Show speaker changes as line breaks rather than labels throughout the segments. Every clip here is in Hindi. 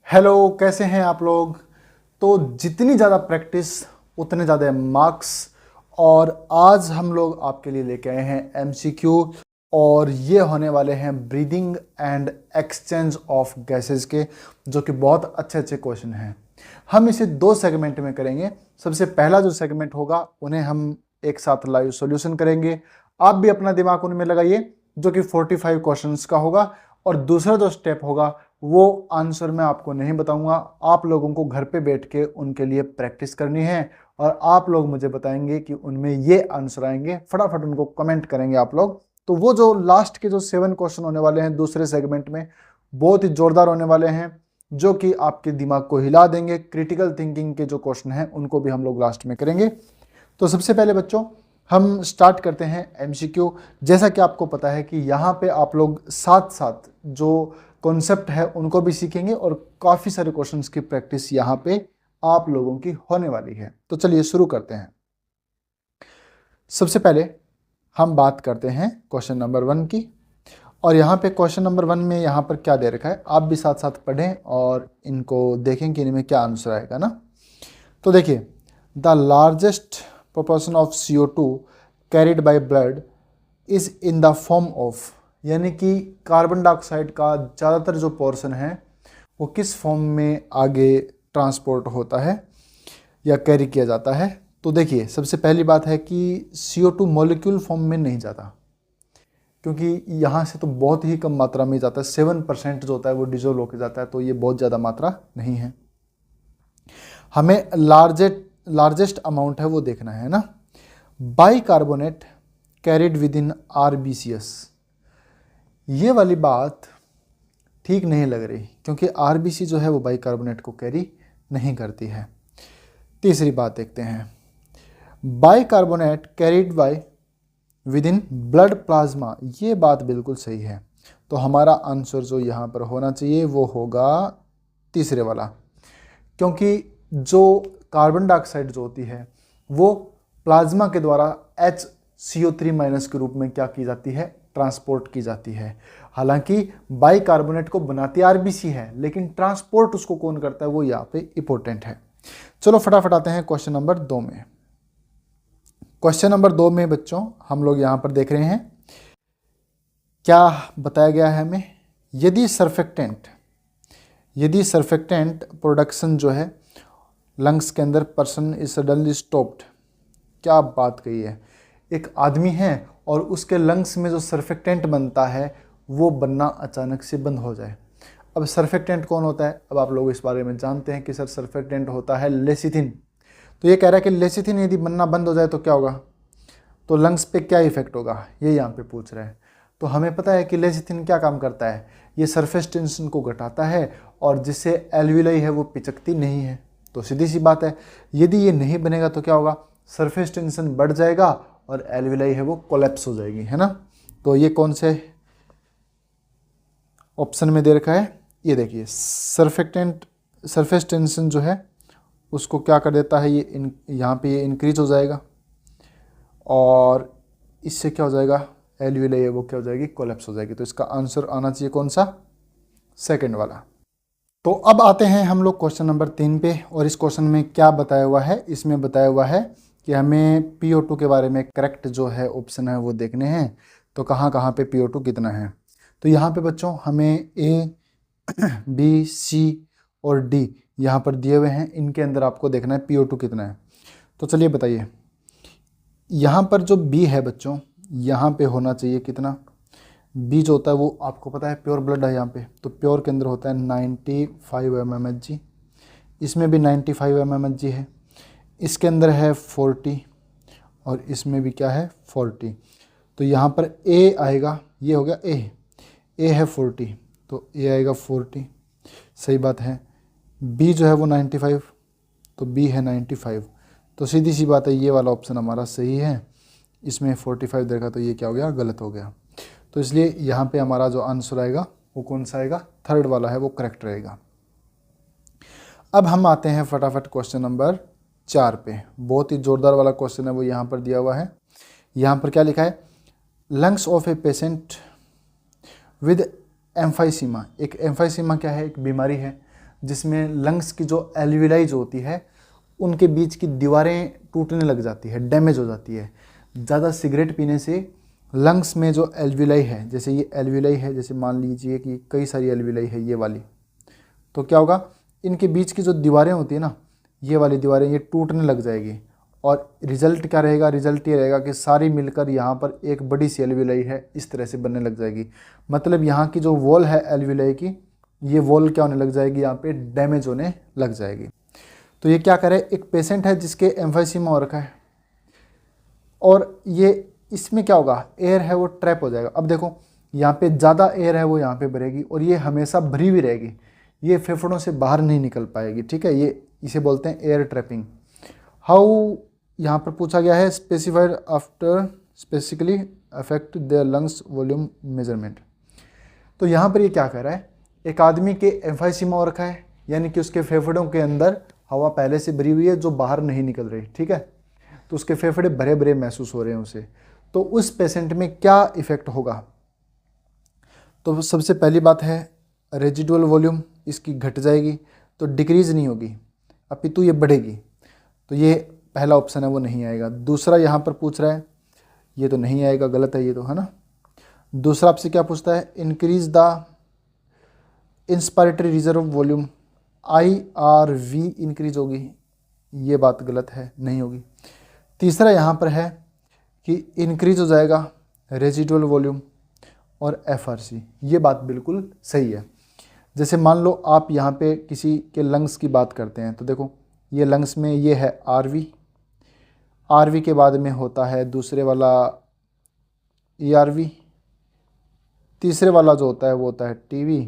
हेलो, कैसे हैं आप लोग। तो जितनी ज़्यादा प्रैक्टिस उतने ज़्यादा मार्क्स। और आज हम लोग आपके लिए लेके आए हैं एमसीक्यू और ये होने वाले हैं breathing and exchange of gases के, जो कि बहुत अच्छे अच्छे क्वेश्चन हैं। हम इसे दो सेगमेंट में करेंगे। सबसे पहला जो सेगमेंट होगा उन्हें हम एक साथ लाइव सॉल्यूशन करेंगे। आप भी अपना दिमाग उनमें लगाइए, जो कि 45 क्वेश्चंस का होगा। और दूसरा जो स्टेप होगा वो आंसर मैं आपको नहीं बताऊंगा, आप लोगों को घर पे बैठ के उनके लिए प्रैक्टिस करनी है और आप लोग मुझे बताएंगे कि उनमें ये आंसर आएंगे। फटाफट उनको कमेंट करेंगे आप लोग। तो वो जो लास्ट के जो 7 क्वेश्चन होने वाले हैं दूसरे सेगमेंट में, बहुत ही जोरदार होने वाले हैं, जो कि आपके दिमाग को हिला देंगे। क्रिटिकल थिंकिंग के जो क्वेश्चन हैं उनको भी हम लोग लास्ट में करेंगे। तो सबसे पहले बच्चों हम स्टार्ट करते हैं एमसीक्यू। जैसा कि आपको पता है कि यहाँ पे आप लोग साथ साथ जो कॉन्सेप्ट है उनको भी सीखेंगे और काफ़ी सारे क्वेश्चंस की प्रैक्टिस यहाँ पे आप लोगों की होने वाली है। तो चलिए शुरू करते हैं। सबसे पहले हम बात करते हैं क्वेश्चन नंबर 1 की। और यहाँ पे क्वेश्चन नंबर 1 में यहाँ पर क्या दे रखा है, आप भी साथ साथ पढ़ें और इनको देखें कि इनमें क्या आंसर आएगा ना। तो देखिए, the largest proportion of CO2 carried by blood is in the form of, यानी कि कार्बन डाइऑक्साइड का ज़्यादातर जो पोर्शन है वो किस फॉर्म में आगे ट्रांसपोर्ट होता है या कैरी किया जाता है। तो देखिए, सबसे पहली बात है कि CO2 मॉलिक्यूल फॉर्म में नहीं जाता, क्योंकि यहाँ से तो बहुत ही कम मात्रा में जाता है। 7% जो होता है वो डिजोल्व होकर जाता है, तो ये बहुत ज़्यादा मात्रा नहीं है। हमें लार्जेस्ट अमाउंट है वो देखना है ना। Bicarbonate carried with in RBCs, ये वाली बात ठीक नहीं लग रही, क्योंकि आरबीसी जो है वो बाइकार्बोनेट को कैरी नहीं करती है। तीसरी बात देखते हैं, bicarbonate carried by with in blood plasma, ये बात बिल्कुल सही है। तो हमारा आंसर जो यहाँ पर होना चाहिए वो होगा तीसरे वाला, क्योंकि जो कार्बन डाइऑक्साइड जो होती है वो प्लाज्मा के द्वारा HCO3- के रूप में क्या की जाती है, ट्रांसपोर्ट की जाती है। हालांकि बाइकार्बोनेट को बनाती आरबीसी है, लेकिन ट्रांसपोर्ट उसको कौन करता है वो यहाँ पे इंपॉर्टेंट है। चलो फटाफट आते हैं क्वेश्चन नंबर 2 में। क्वेश्चन नंबर 2 में बच्चों हम लोग यहाँ पर देख रहे हैं क्या बताया गया है हमें। यदि सर्फेक्टेंट प्रोडक्शन जो है लंग्स के अंदर, पर्सन इज सडनली स्टॉप्ड, क्या बात कही है। एक आदमी है और उसके लंग्स में जो सर्फेक्टेंट बनता है वो बनना अचानक से बंद हो जाए। अब सर्फेक्टेंट कौन होता है, अब आप लोग इस बारे में जानते हैं कि सर सर्फेक्टेंट होता है लेसिथिन। तो ये कह रहा है कि लेसिथिन यदि बनना बंद हो जाए तो क्या होगा, तो लंग्स पे क्या इफेक्ट होगा, ये यहाँ पे पूछ रहा है। तो हमें पता है कि लेसिथिन क्या काम करता है, ये सरफेस टेंशन को घटाता है और जिससे एल्विलाई है वो पिचकती नहीं है। तो सीधी सी बात है, यदि ये नहीं बनेगा तो क्या होगा, सरफेस टेंशन बढ़ जाएगा और एल्विलाई है वो कोलैप्स हो जाएगी, है ना। तो ये कौन से ऑप्शन में दे रखा है, ये देखिए, सरफेस टेंशन जो है उसको क्या कर देता है, ये यहाँ पे ये इंक्रीज हो जाएगा और इससे क्या हो जाएगा, एल्विलाई है वो क्या हो जाएगी, कोलैप्स हो जाएगी। तो इसका आंसर आना चाहिए कौन सा, सेकंड वाला। तो अब आते हैं हम लोग क्वेश्चन नंबर 3 पे। और इस क्वेश्चन में क्या बताया हुआ है, इसमें बताया हुआ है कि हमें PO2 के बारे में करेक्ट जो है ऑप्शन है वो देखने हैं। तो कहाँ कहाँ पे PO2 कितना है, तो यहाँ पे बच्चों हमें A, B, C और D यहाँ पर दिए हुए हैं। इनके अंदर आपको देखना है PO2 कितना है। तो चलिए बताइए, यहाँ पर जो B है बच्चों, यहाँ पे होना चाहिए कितना, बी जो होता है वो आपको पता है प्योर ब्लड है यहाँ पे, तो प्योर के अंदर होता है 95 mmHg, इसमें भी 95 mmHg है, इसके अंदर है 40 और इसमें भी क्या है 40। तो यहाँ पर ए आएगा, ये हो गया ए है 40, तो ए आएगा 40, सही बात है। बी जो है वो 95, तो बी है 95, तो सीधी सी बात है ये वाला ऑप्शन हमारा सही है। इसमें 45 देखा तो ये क्या हो गया, गलत हो गया। तो इसलिए यहाँ पे हमारा जो आंसर आएगा वो कौन सा आएगा, थर्ड वाला है वो करेक्ट रहेगा। अब हम आते हैं फटाफट क्वेश्चन नंबर 4 पे। बहुत ही जोरदार वाला क्वेश्चन है वो यहाँ पर दिया हुआ है। यहाँ पर क्या लिखा है, lungs of a patient with emphysema. एक एम्फाइसीमा क्या है, एक बीमारी है जिसमें लंग्स की जो एल्विलाई जो होती है उनके बीच की दीवारें टूटने लग जाती है, डैमेज हो जाती है। ज़्यादा सिगरेट पीने से लंग्स में जो एल्विलाई है, जैसे ये एल्विलाई है, जैसे मान लीजिए कि कई सारी एल्विलाई है ये वाली, तो क्या होगा, इनके बीच की जो दीवारें होती है ना, ये वाली दीवारें ये टूटने लग जाएगी। और रिजल्ट क्या रहेगा, रिजल्ट ये रहेगा कि सारी मिलकर यहाँ पर एक बड़ी सी एल्विलाई है इस तरह से बनने लग जाएगी। मतलब यहाँ की जो वॉल है एल्विलाई की, ये वॉल क्या होने लग जाएगी, यहाँ पे डैमेज होने लग जाएगी। तो ये क्या करे, एक पेशेंट है जिसके एम्फाइसीमा हो रखा है और ये इसमें क्या होगा, एयर है वो ट्रैप हो जाएगा। अब देखो यहाँ पे ज़्यादा एयर है वो यहाँ पे भरेगी और ये हमेशा भरी हुई रहेगी, ये फेफड़ों से बाहर नहीं निकल पाएगी। ठीक है, ये इसे बोलते हैं एयर ट्रैपिंग। हाउ यहाँ पर पूछा गया है, specified after specifically affect the lungs volume measurement. तो यहाँ पर ये क्या कह रहा है, एक आदमी के एम्फाइसीमा हो रखा है, यानी कि उसके फेफड़ों के अंदर हवा पहले से भरी हुई है जो बाहर नहीं निकल रही। ठीक है, तो उसके फेफड़े भरे भरे महसूस हो रहे हैं उसे। तो उस पेशेंट में क्या इफेक्ट होगा, तो सबसे पहली बात है रेजिडुअल वॉल्यूम इसकी घट जाएगी, तो डिक्रीज नहीं होगी, अपितु ये बढ़ेगी। तो ये पहला ऑप्शन है वो नहीं आएगा। दूसरा यहाँ पर पूछ रहा है, ये तो नहीं आएगा, गलत है ये तो, है ना। दूसरा आपसे क्या पूछता है, increase the inspiratory reserve volume, IRV increase होगी, ये बात गलत है, नहीं होगी। तीसरा यहाँ पर है कि इंक्रीज हो जाएगा रेजिडुअल वॉल्यूम और FRC, ये बात बिल्कुल सही है। जैसे मान लो आप यहाँ पे किसी के लंग्स की बात करते हैं, तो देखो ये लंग्स में ये है RV के बाद में होता है दूसरे वाला ERV, तीसरे वाला जो होता है वो होता है TV,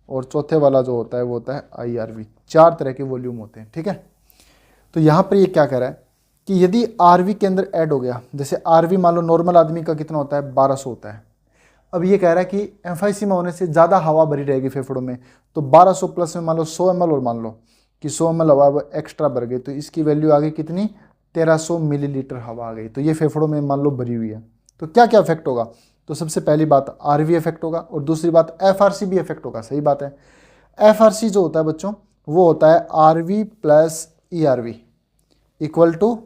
और चौथे वाला जो होता है वो होता है IRV। 4 तरह के वॉल्यूम होते हैं। ठीक है, तो यहाँ पर ये क्या कह रहा है कि यदि RV के अंदर ऐड हो गया, जैसे RV मान लो नॉर्मल आदमी का कितना होता है, 1200 होता है। अब ये कह रहा है कि एम्फाइसीमा होने से ज़्यादा हवा भरी रहेगी फेफड़ों में, तो 1200 प्लस में मान लो 100 ml, और मान लो कि 100 ml हवा एक्स्ट्रा भर गई, तो इसकी वैल्यू आ गई कितनी, 1300 मिलीलीटर हवा आ गई। तो ये फेफड़ों में मान लो भरी हुई है, तो क्या क्या इफेक्ट होगा, तो सबसे पहली बात RV इफेक्ट होगा, और दूसरी बात FRC भी इफेक्ट होगा। सही बात है, FRC जो होता है बच्चों वो होता है RV plus ERV equal to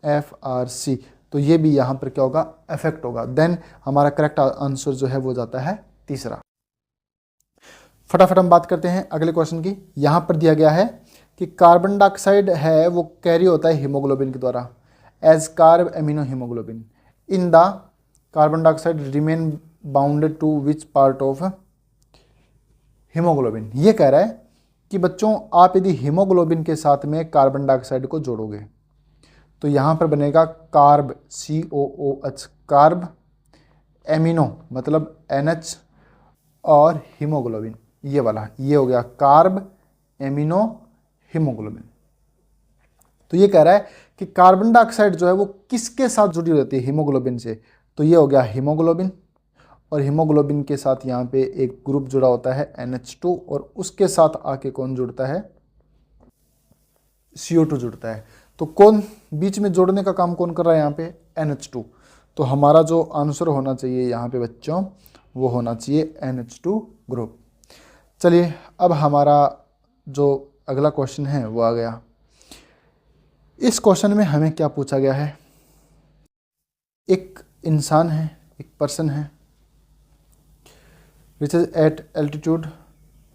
FRC। तो ये भी यहाँ पर क्या होगा, इफेक्ट होगा। देन हमारा करेक्ट आंसर जो है वो जाता है तीसरा। फटाफट हम बात करते हैं अगले क्वेश्चन की। यहाँ पर दिया गया है कि कार्बन डाइऑक्साइड है वो कैरी होता है हीमोग्लोबिन के द्वारा as carbamino haemoglobin in the carbon dioxide remain bounded to which part of haemoglobin. ये कह रहा है कि बच्चों आप यदि हीमोग्लोबिन के साथ में कार्बन डाइऑक्साइड को जोड़ोगे तो यहाँ पर बनेगा कार्ब, COOH, कार्ब, एमिनो मतलब NH, और हीमोग्लोबिन ये वाला, ये हो गया कार्ब एमिनो हीमोग्लोबिन। तो ये कह रहा है कि कार्बन डाइऑक्साइड जो है वो किसके साथ जुड़ी रहती है, हीमोग्लोबिन से, तो ये हो गया हीमोग्लोबिन, और हीमोग्लोबिन के साथ यहाँ पे एक ग्रुप जुड़ा होता है NH2, और उसके साथ आके कौन जुड़ता है, CO2 जुड़ता है। तो कौन बीच में जोड़ने का काम कौन कर रहा है यहाँ पे, NH2। तो हमारा जो आंसर होना चाहिए यहाँ पे बच्चों वो होना चाहिए NH2 ग्रुप। चलिए अब हमारा जो अगला क्वेश्चन है वो आ गया। इस क्वेश्चन में हमें क्या पूछा गया है, एक इंसान है, एक पर्सन है which is at altitude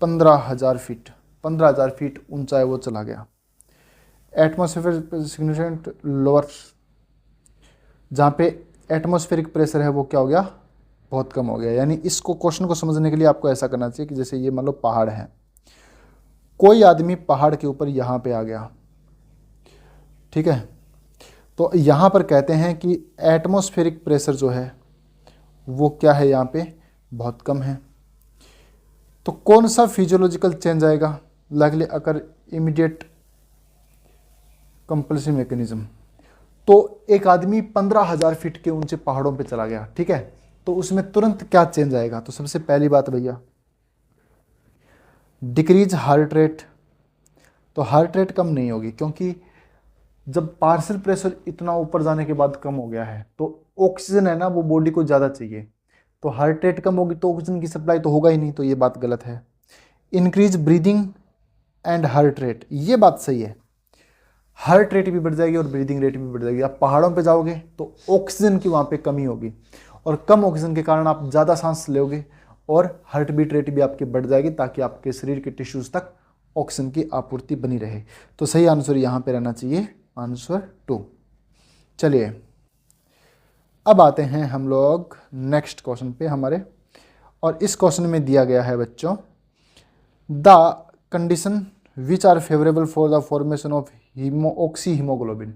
15,000 feet, 15,000 feet ऊंचाई वो चला गया। एटमॉस्फेयर सिग्निफिकेंट लोअर, जहाँ पे एटमॉस्फेरिक प्रेशर है वो क्या हो गया, बहुत कम हो गया। यानी इसको क्वेश्चन को समझने के लिए आपको ऐसा करना चाहिए कि जैसे ये मान लो पहाड़ है, कोई आदमी पहाड़ के ऊपर यहाँ पे आ गया, ठीक है, तो यहाँ पर कहते हैं कि एटमॉस्फेरिक प्रेशर जो है वो क्या है, यहाँ पे बहुत कम है। तो कौन सा फिजियोलॉजिकल चेंज आएगा, लाइकली अकर इमीडिएट कंपल्सिव मैकेनिज्म। तो एक आदमी 15,000 फीट के ऊंचे पहाड़ों पे चला गया, ठीक है, तो उसमें तुरंत क्या चेंज आएगा, तो सबसे पहली बात भैया डिक्रीज हार्ट रेट। तो हार्ट रेट कम नहीं होगी, क्योंकि जब पार्शियल प्रेशर इतना ऊपर जाने के बाद कम हो गया है तो ऑक्सीजन है ना वो बॉडी को ज़्यादा चाहिए, तो हार्ट रेट कम होगी तो ऑक्सीजन की सप्लाई तो होगा ही नहीं, तो ये बात गलत है। Increase breathing and heart rate, ये बात सही है, हार्ट रेट भी बढ़ जाएगी और ब्रीदिंग रेट भी बढ़ जाएगी। आप पहाड़ों पे जाओगे तो ऑक्सीजन की वहाँ पे कमी होगी और कम ऑक्सीजन के कारण आप ज़्यादा सांस लोगे और हार्ट बीट रेट भी आपकी बढ़ जाएगी, ताकि आपके शरीर के टिश्यूज़ तक ऑक्सीजन की आपूर्ति बनी रहे। तो सही आंसर यहाँ पे रहना चाहिए आंसर 2। चलिए अब आते हैं हम लोग नेक्स्ट क्वेश्चन पे हमारे, और इस क्वेश्चन में दिया गया है बच्चों, the condition which are favourable for the formation of oxyhaemoglobin.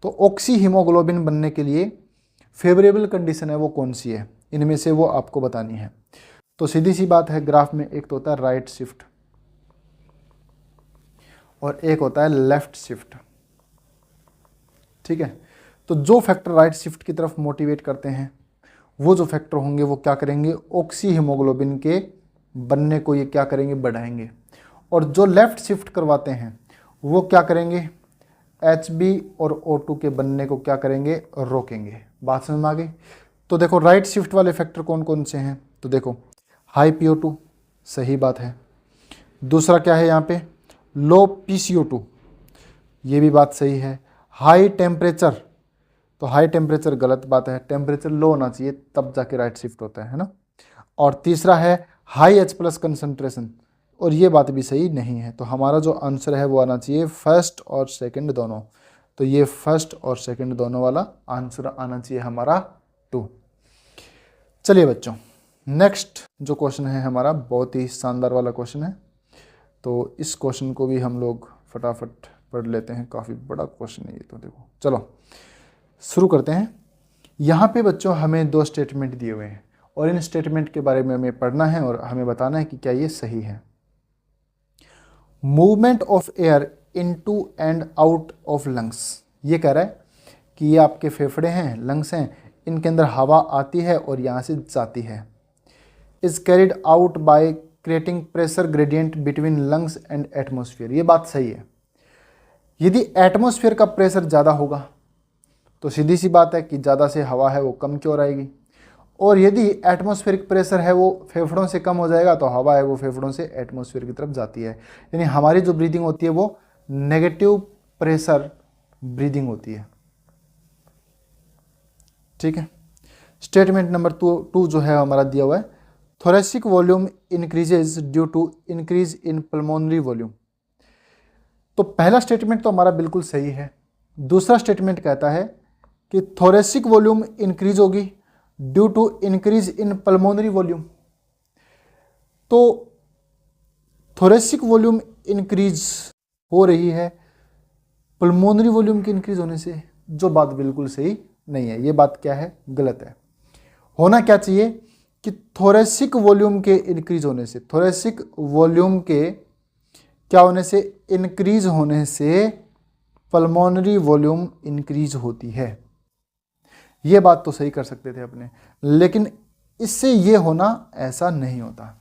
तो ऑक्सी हीमोग्लोबिन बनने के लिए फेवरेबल कंडीशन है वो कौन सी है, इनमें से वो आपको बतानी है। तो सीधी सी बात है, ग्राफ में एक तो होता है राइट शिफ्ट और एक होता है लेफ्ट शिफ्ट, ठीक है। तो जो फैक्टर राइट शिफ्ट की तरफ मोटिवेट करते हैं वो जो फैक्टर होंगे वो क्या करेंगे, ऑक्सी हीमोग्लोबिन के बनने को ये क्या करेंगे, बढ़ाएंगे। और जो लेफ्ट शिफ्ट करवाते हैं वो क्या करेंगे, HB और O2 के बनने को क्या करेंगे, रोकेंगे। बात समझ में आ गई। तो देखो राइट शिफ्ट वाले फैक्टर कौन कौन से हैं, तो देखो हाई PO2, सही बात है। दूसरा क्या है यहाँ पे, लो PCO2, ये भी बात सही है। हाई टेम्परेचर, तो हाई टेम्परेचर गलत बात है, टेम्परेचर लो होना चाहिए तब जाके राइट शिफ्ट होता है ना। और तीसरा है हाई H+ कंसंट्रेशन, और ये बात भी सही नहीं है। तो हमारा जो आंसर है वो आना चाहिए फर्स्ट और सेकंड दोनों। तो ये फर्स्ट और सेकंड दोनों वाला आंसर आना चाहिए हमारा 2। चलिए बच्चों नेक्स्ट जो क्वेश्चन है हमारा बहुत ही शानदार वाला क्वेश्चन है, तो इस क्वेश्चन को भी हम लोग फटाफट पढ़ लेते हैं। काफ़ी बड़ा क्वेश्चन है ये, तो देखो चलो शुरू करते हैं। यहाँ पे बच्चों हमें 2 स्टेटमेंट दिए हुए हैं और इन स्टेटमेंट के बारे में हमें पढ़ना है और हमें बताना है कि क्या ये सही है। Movement of air into and out of lungs, ये कह रहा है कि ये आपके फेफड़े हैं, लंग्स हैं, इनके अंदर हवा आती है और यहाँ से जाती है। Is carried out by creating pressure gradient between lungs and atmosphere, ये बात सही है। यदि एटमॉस्फेयर का प्रेशर ज़्यादा होगा तो सीधी सी बात है कि ज़्यादा से हवा है वो कम की ओर आएगी, और यदि एटमॉस्फेरिक प्रेशर है वो फेफड़ों से कम हो जाएगा तो हवा है वो फेफड़ों से एटमॉस्फेयर की तरफ जाती है। यानी हमारी जो ब्रीदिंग होती है वो नेगेटिव प्रेशर ब्रीदिंग होती है, ठीक है। स्टेटमेंट नंबर 2 जो है हमारा दिया हुआ है, thoracic volume increases due to increase in pulmonary volume. तो पहला स्टेटमेंट तो हमारा बिल्कुल सही है। दूसरा स्टेटमेंट कहता है कि थोरेसिक वॉल्यूम इंक्रीज होगी due to increase in pulmonary volume. तो थोरेसिक वॉल्यूम इंक्रीज हो रही है पल्मोनरी वॉल्यूम के इंक्रीज होने से, जो बात बिल्कुल सही नहीं है। ये बात क्या है, गलत है। होना क्या चाहिए कि थोरेसिक वॉल्यूम के इंक्रीज होने से, थोरेसिक वॉल्यूम के क्या होने से, इंक्रीज होने से पल्मोनरी वॉल्यूम इंक्रीज होती है। ये बात तो सही कर सकते थे अपने, लेकिन इससे ये होना ऐसा नहीं होता।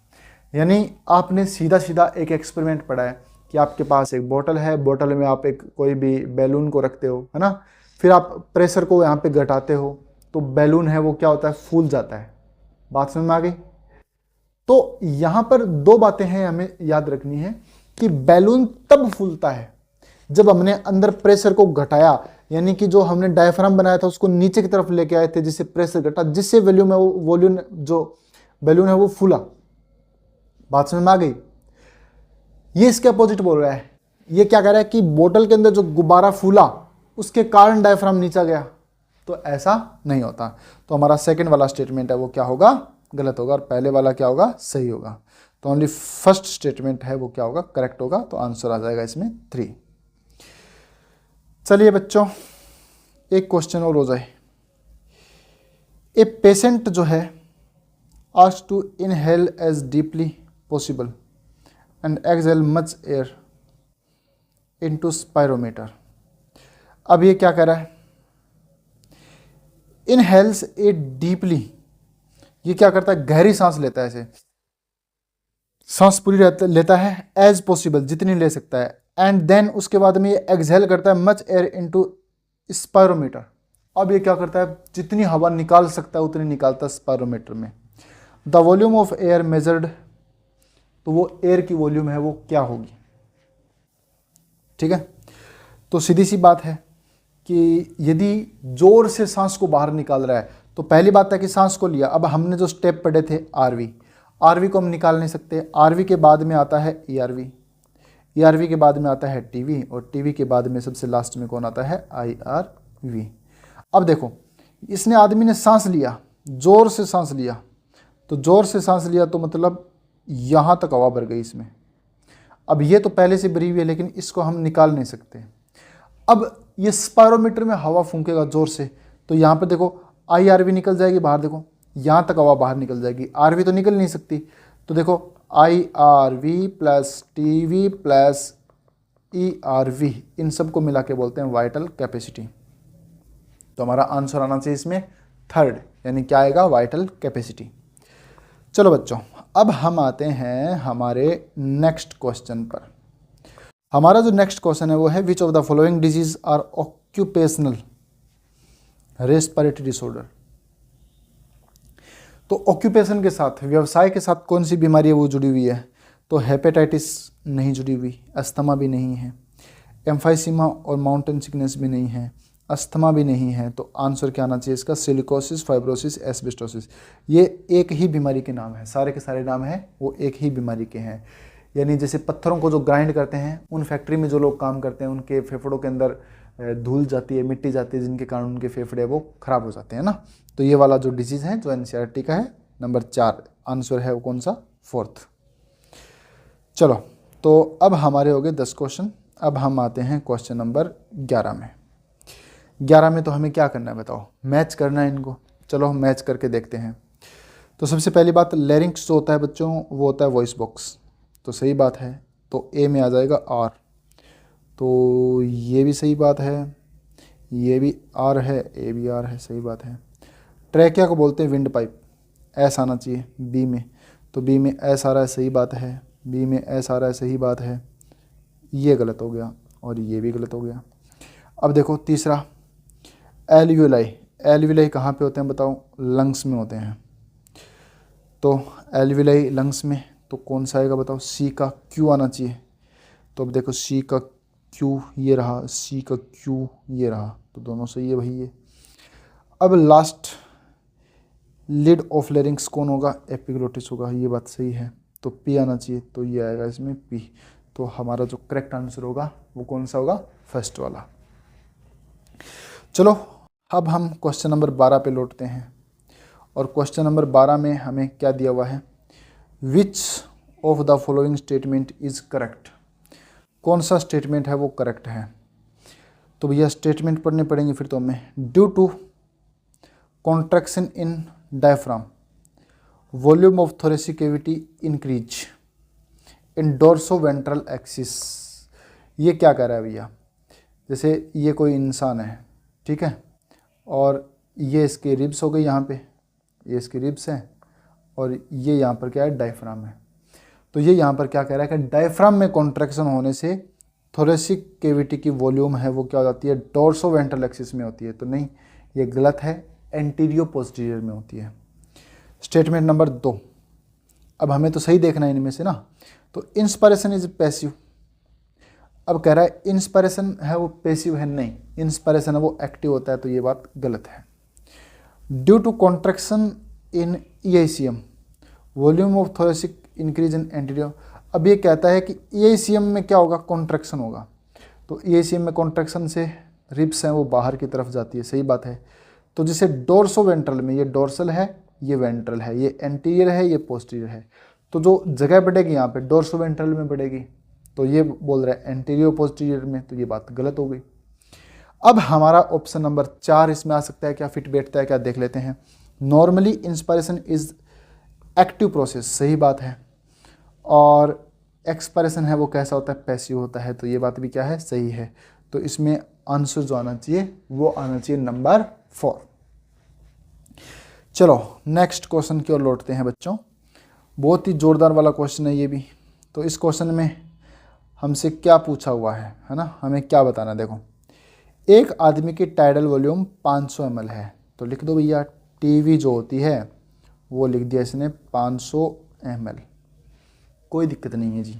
यानी आपने सीधा सीधा एक एक्सपेरिमेंट पढ़ा है कि आपके पास एक बोतल है, बोतल में आप एक कोई भी बैलून को रखते हो, है ना, फिर आप प्रेशर को यहाँ पे घटाते हो तो बैलून है वो क्या होता है, फूल जाता है। बात समझ में आ गई। तो यहाँ पर 2 बातें हैं हमें याद रखनी है कि बैलून तब फूलता है जब हमने अंदर प्रेशर को घटाया, यानी कि जो हमने डायफ्राम बनाया था उसको नीचे की तरफ लेके आए थे जिससे प्रेशर घटा, जिससे वॉल्यूम है वो वॉल्यूम जो बैलून है वो फूला। बात समझ में आ गई। ये इसके अपोजिट बोल रहा है, ये क्या कह रहा है कि बोतल के अंदर जो गुब्बारा फूला उसके कारण डायफ्राम नीचा गया, तो ऐसा नहीं होता। तो हमारा सेकंड वाला स्टेटमेंट है वो क्या होगा, गलत होगा, और पहले वाला क्या होगा, सही होगा। तो ओनली फर्स्ट स्टेटमेंट है वो क्या होगा, करेक्ट होगा। तो आंसर आ जाएगा इसमें 3। चलिए बच्चों एक क्वेश्चन और हो जाए। ए पेशेंट जो है asked to inhale as deeply possible and exhale much air into spirometer. अब ये क्या कह रहा है, इनहेल्स ए डीपली, ये क्या करता है, गहरी सांस लेता है, ऐसे सांस पूरी लेता है एज पॉसिबल, जितनी ले सकता है, एंड देन उसके बाद में ये एक्सहेल करता है मच एयर इनटू स्पायरोमीटर। अब ये क्या करता है, जितनी हवा निकाल सकता है उतनी निकालता है स्पायरोमीटर में। The volume of air measured, तो वो एयर की वॉल्यूम है वो क्या होगी, ठीक है। तो सीधी सी बात है कि यदि जोर से सांस को बाहर निकाल रहा है तो पहली बात है कि सांस को लिया, अब हमने जो स्टेप पढ़े थे आरवी को हम निकाल नहीं सकते। आरवी के बाद में आता है ईआरवी, ईआरवी के बाद में आता है टीवी, और टीवी के बाद में सबसे लास्ट में कौन आता है, आईआरवी। अब देखो, इसने आदमी ने सांस लिया, जोर से सांस लिया, तो जोर से सांस लिया तो मतलब यहाँ तक हवा भर गई इसमें। अब ये तो पहले से भरी हुई है, लेकिन इसको हम निकाल नहीं सकते। अब ये स्पायरोमीटर में हवा फूंकेगा जोर से, तो यहाँ पर देखो आईआरवी निकल जाएगी बाहर, देखो यहाँ तक हवा बाहर निकल जाएगी, आरवी तो निकल नहीं सकती। तो देखो IRV plus TV plus ERV, इन सब को मिला के बोलते हैं वाइटल कैपेसिटी। तो हमारा आंसर आना चाहिए इसमें थर्ड, यानी क्या आएगा, वाइटल कैपेसिटी। चलो बच्चों, अब हम आते हैं हमारे नेक्स्ट क्वेश्चन पर। हमारा जो नेक्स्ट क्वेश्चन है वो है which of the following disease are occupational respiratory disorder. तो ऑक्यूपेशन के साथ, व्यवसाय के साथ कौन सी बीमारी है वो जुड़ी हुई है, तो हेपेटाइटिस नहीं जुड़ी हुई, अस्थमा भी नहीं है, एम्फाइसीमा और माउंटेन सिकनेस भी नहीं है, अस्थमा भी नहीं है। तो आंसर क्या आना चाहिए इसका, सिलिकोसिस, फाइब्रोसिस, एस्बेस्टोसिस। ये एक ही बीमारी के नाम है, सारे के सारे नाम हैं वो एक ही बीमारी के हैं। यानी जैसे पत्थरों को जो ग्राइंड करते हैं, उन फैक्ट्री में जो लोग काम करते हैं उनके फेफड़ों के अंदर धूल जाती है, मिट्टी जाती है, जिनके कारण उनके फेफड़े वो खराब हो जाते हैं ना। तो ये वाला जो डिजीज़ है जो एनसीईआरटी का है, नंबर 4 आंसर है वो कौन सा, 4th। चलो, तो अब हमारे हो गए 10 क्वेश्चन। अब हम आते हैं क्वेश्चन नंबर 11 में। 11 में तो हमें क्या करना है बताओ, मैच करना है इनको। चलो हम मैच करके देखते हैं। तो सबसे पहली बात, लैरिंक्स जो होता है बच्चों वो होता है वॉइस बॉक्स, तो सही बात है। तो ए में आ जाएगा आर, तो ये भी सही बात है, ये भी आर है, ए भी आर है, सही बात है। ट्रैकिया को बोलते हैं विंड पाइप, एस आना चाहिए बी में, तो बी में एस आ रहा है, सही बात है। बी में एस आ रहा है, सही बात है। ये गलत हो गया और ये भी गलत हो गया। अब देखो तीसरा, एल्वियोलाई, एल्वियोलाई कहाँ पे होते हैं बताओ, लंग्स में होते हैं। तो एल्वियोलाई लंग्स में, तो कौन सा आएगा बताओ, सी का क्यू आना चाहिए। तो अब देखो सी का क्यू ये रहा, सी का क्यू ये रहा, तो दोनों सही है भाई ये। अब लास्ट, लिड ऑफ लैरिंक्स कौन होगा, एपिग्लोटिस होगा, ये बात सही है। तो पी आना चाहिए, तो ये आएगा इसमें पी। तो हमारा जो करेक्ट आंसर होगा वो कौन सा होगा, फर्स्ट वाला। चलो अब हम क्वेश्चन नंबर 12 पे लौटते हैं। और क्वेश्चन नंबर 12 में हमें क्या दिया हुआ है, which of the following statement is correct. कौन सा स्टेटमेंट है वो करेक्ट है। तो भैया स्टेटमेंट पढ़ने पड़ेंगे फिर तो हमें। Due to contraction in diaphragm, volume of thoracic cavity increase in dorsoventral axis. ये क्या कह रहा है भैया, जैसे ये कोई इंसान है, ठीक है, और ये इसके रिब्स हो गई यहाँ पे, ये इसके रिब्स हैं, और ये यहाँ पर क्या है, डायफ्राम है। तो ये यहाँ पर क्या कह रहा है कि डायफ्राम में कॉन्ट्रैक्शन होने से थोरेसिक कैविटी की वॉल्यूम है वो क्या हो जाती है, डोर्सोवेंट्रल एक्सिस में होती है। तो नहीं, ये गलत है, एंटीरियो पोस्टीरियर में होती है। स्टेटमेंट नंबर 2, अब हमें तो सही देखना है इनमें से ना। तो इंस्पिरेशन इज पैसिव, अब कह रहा है इंस्पिरेशन है वो पैसिव है, नहीं, इंस्पिरेशन है वो एक्टिव होता है, तो ये बात गलत है। Due to contraction in EICM, volume of thoracic increase in anterior. अब ये कहता है कि ईआईसीएम में क्या होगा, कॉन्ट्रैक्शन होगा। तो ईआईसीएम में कॉन्ट्रैक्शन से रिब्स हैं वो बाहर की तरफ जाती है, सही बात है। तो जैसे डोर्सोवेंट्रल में, ये डोर्सल है, ये वेंट्रल है, ये एंटीरियर है, ये पोस्टीरियर है। तो जो जगह बढ़ेगी यहाँ पे डोर्सोवेंट्रल में बढ़ेगी, तो ये बोल रहा है एंटीरियर पोस्टीरियर में, तो ये बात गलत हो गई। अब हमारा ऑप्शन नंबर 4 इसमें आ सकता है, क्या फिट बैठता है क्या देख लेते हैं। Normally inspiration is active process, सही बात है, और एक्सपिरेशन है वो कैसा होता है, पैसिव होता है, तो ये बात भी क्या है, सही है। तो इसमें आंसर जो आना चाहिए वो आना चाहिए नंबर 4। चलो नेक्स्ट क्वेश्चन की ओर लौटते हैं बच्चों। बहुत ही जोरदार वाला क्वेश्चन है ये भी। तो इस क्वेश्चन में हमसे क्या पूछा हुआ है ना, हमें क्या बताना। देखो, एक आदमी की टाइडल वॉल्यूम 500 ml है, तो लिख दो भैया टीवी जो होती है वो लिख दिया इसने 500 ml, कोई दिक्कत नहीं है जी।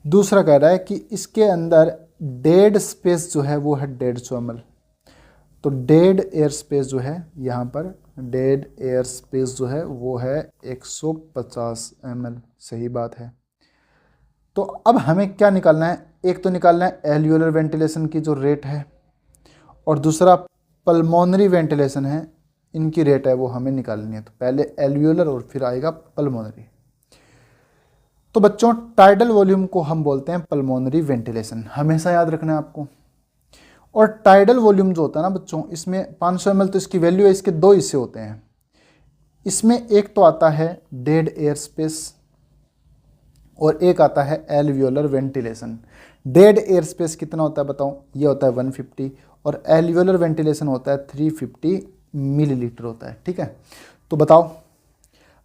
दूसरा कह रहा है कि इसके अंदर डेड स्पेस जो है वो है 150 ml। तो डेड एयर स्पेस जो है यहाँ पर, डेड एयर स्पेस जो है वो है 150 ml। सही बात है। तो अब हमें क्या निकालना है, एक तो निकालना है एल्वियोलर वेंटिलेशन की जो रेट है, और दूसरा पल्मोनरी वेंटिलेशन है, इनकी रेट है वो हमें निकालनी है। तो पहले एल्वियोलर और फिर आएगा पल्मोनरी। तो बच्चों टाइडल वॉल्यूम को हम बोलते हैं पल्मोनरी वेंटिलेशन, हमेशा याद रखना है आपको। और टाइडल वॉल्यूम जो होता है ना बच्चों, इसमें 500 ml तो इसकी वैल्यू है, इसके दो हिस्से होते हैं। इसमें एक तो आता है डेड एयर स्पेस और एक आता है alveolar ventilation. Dead air space कितना होता है बताओ, ये होता है 150, और एल्वियोलर वेंटिलेशन होता है 350 मिलीलीटर होता है। ठीक है, तो बताओ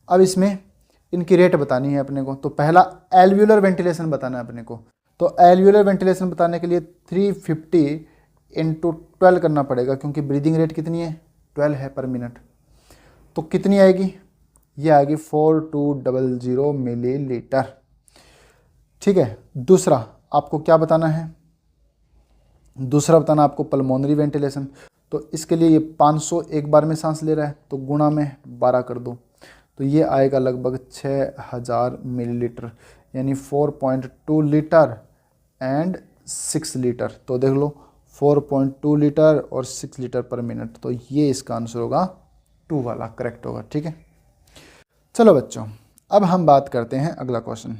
अब इसमें इनकी रेट बतानी है अपने को। तो पहला एल्वियोलर वेंटिलेशन बताना है अपने को। तो एल्वियोलर वेंटिलेशन बताने के लिए 350 इंटू 12 करना पड़ेगा, क्योंकि ब्रीदिंग रेट कितनी है, 12 है पर मिनट। तो कितनी आएगी, ये आएगी 4200 मिलीलीटर। ठीक है, दूसरा आपको क्या बताना है, दूसरा बताना आपको पल्मोनरी वेंटिलेशन। तो इसके लिए ये 500 एक बार में सांस ले रहा है, तो गुणा में 12 कर दो, तो ये आएगा लगभग 6000 मिलीलीटर, यानी 4.2 लीटर एंड 6 लीटर। तो देख लो 4.2 लीटर और 6 लीटर पर मिनट, तो ये इसका आंसर होगा 2 वाला करेक्ट होगा। ठीक है, चलो बच्चों अब हम बात करते हैं अगला question.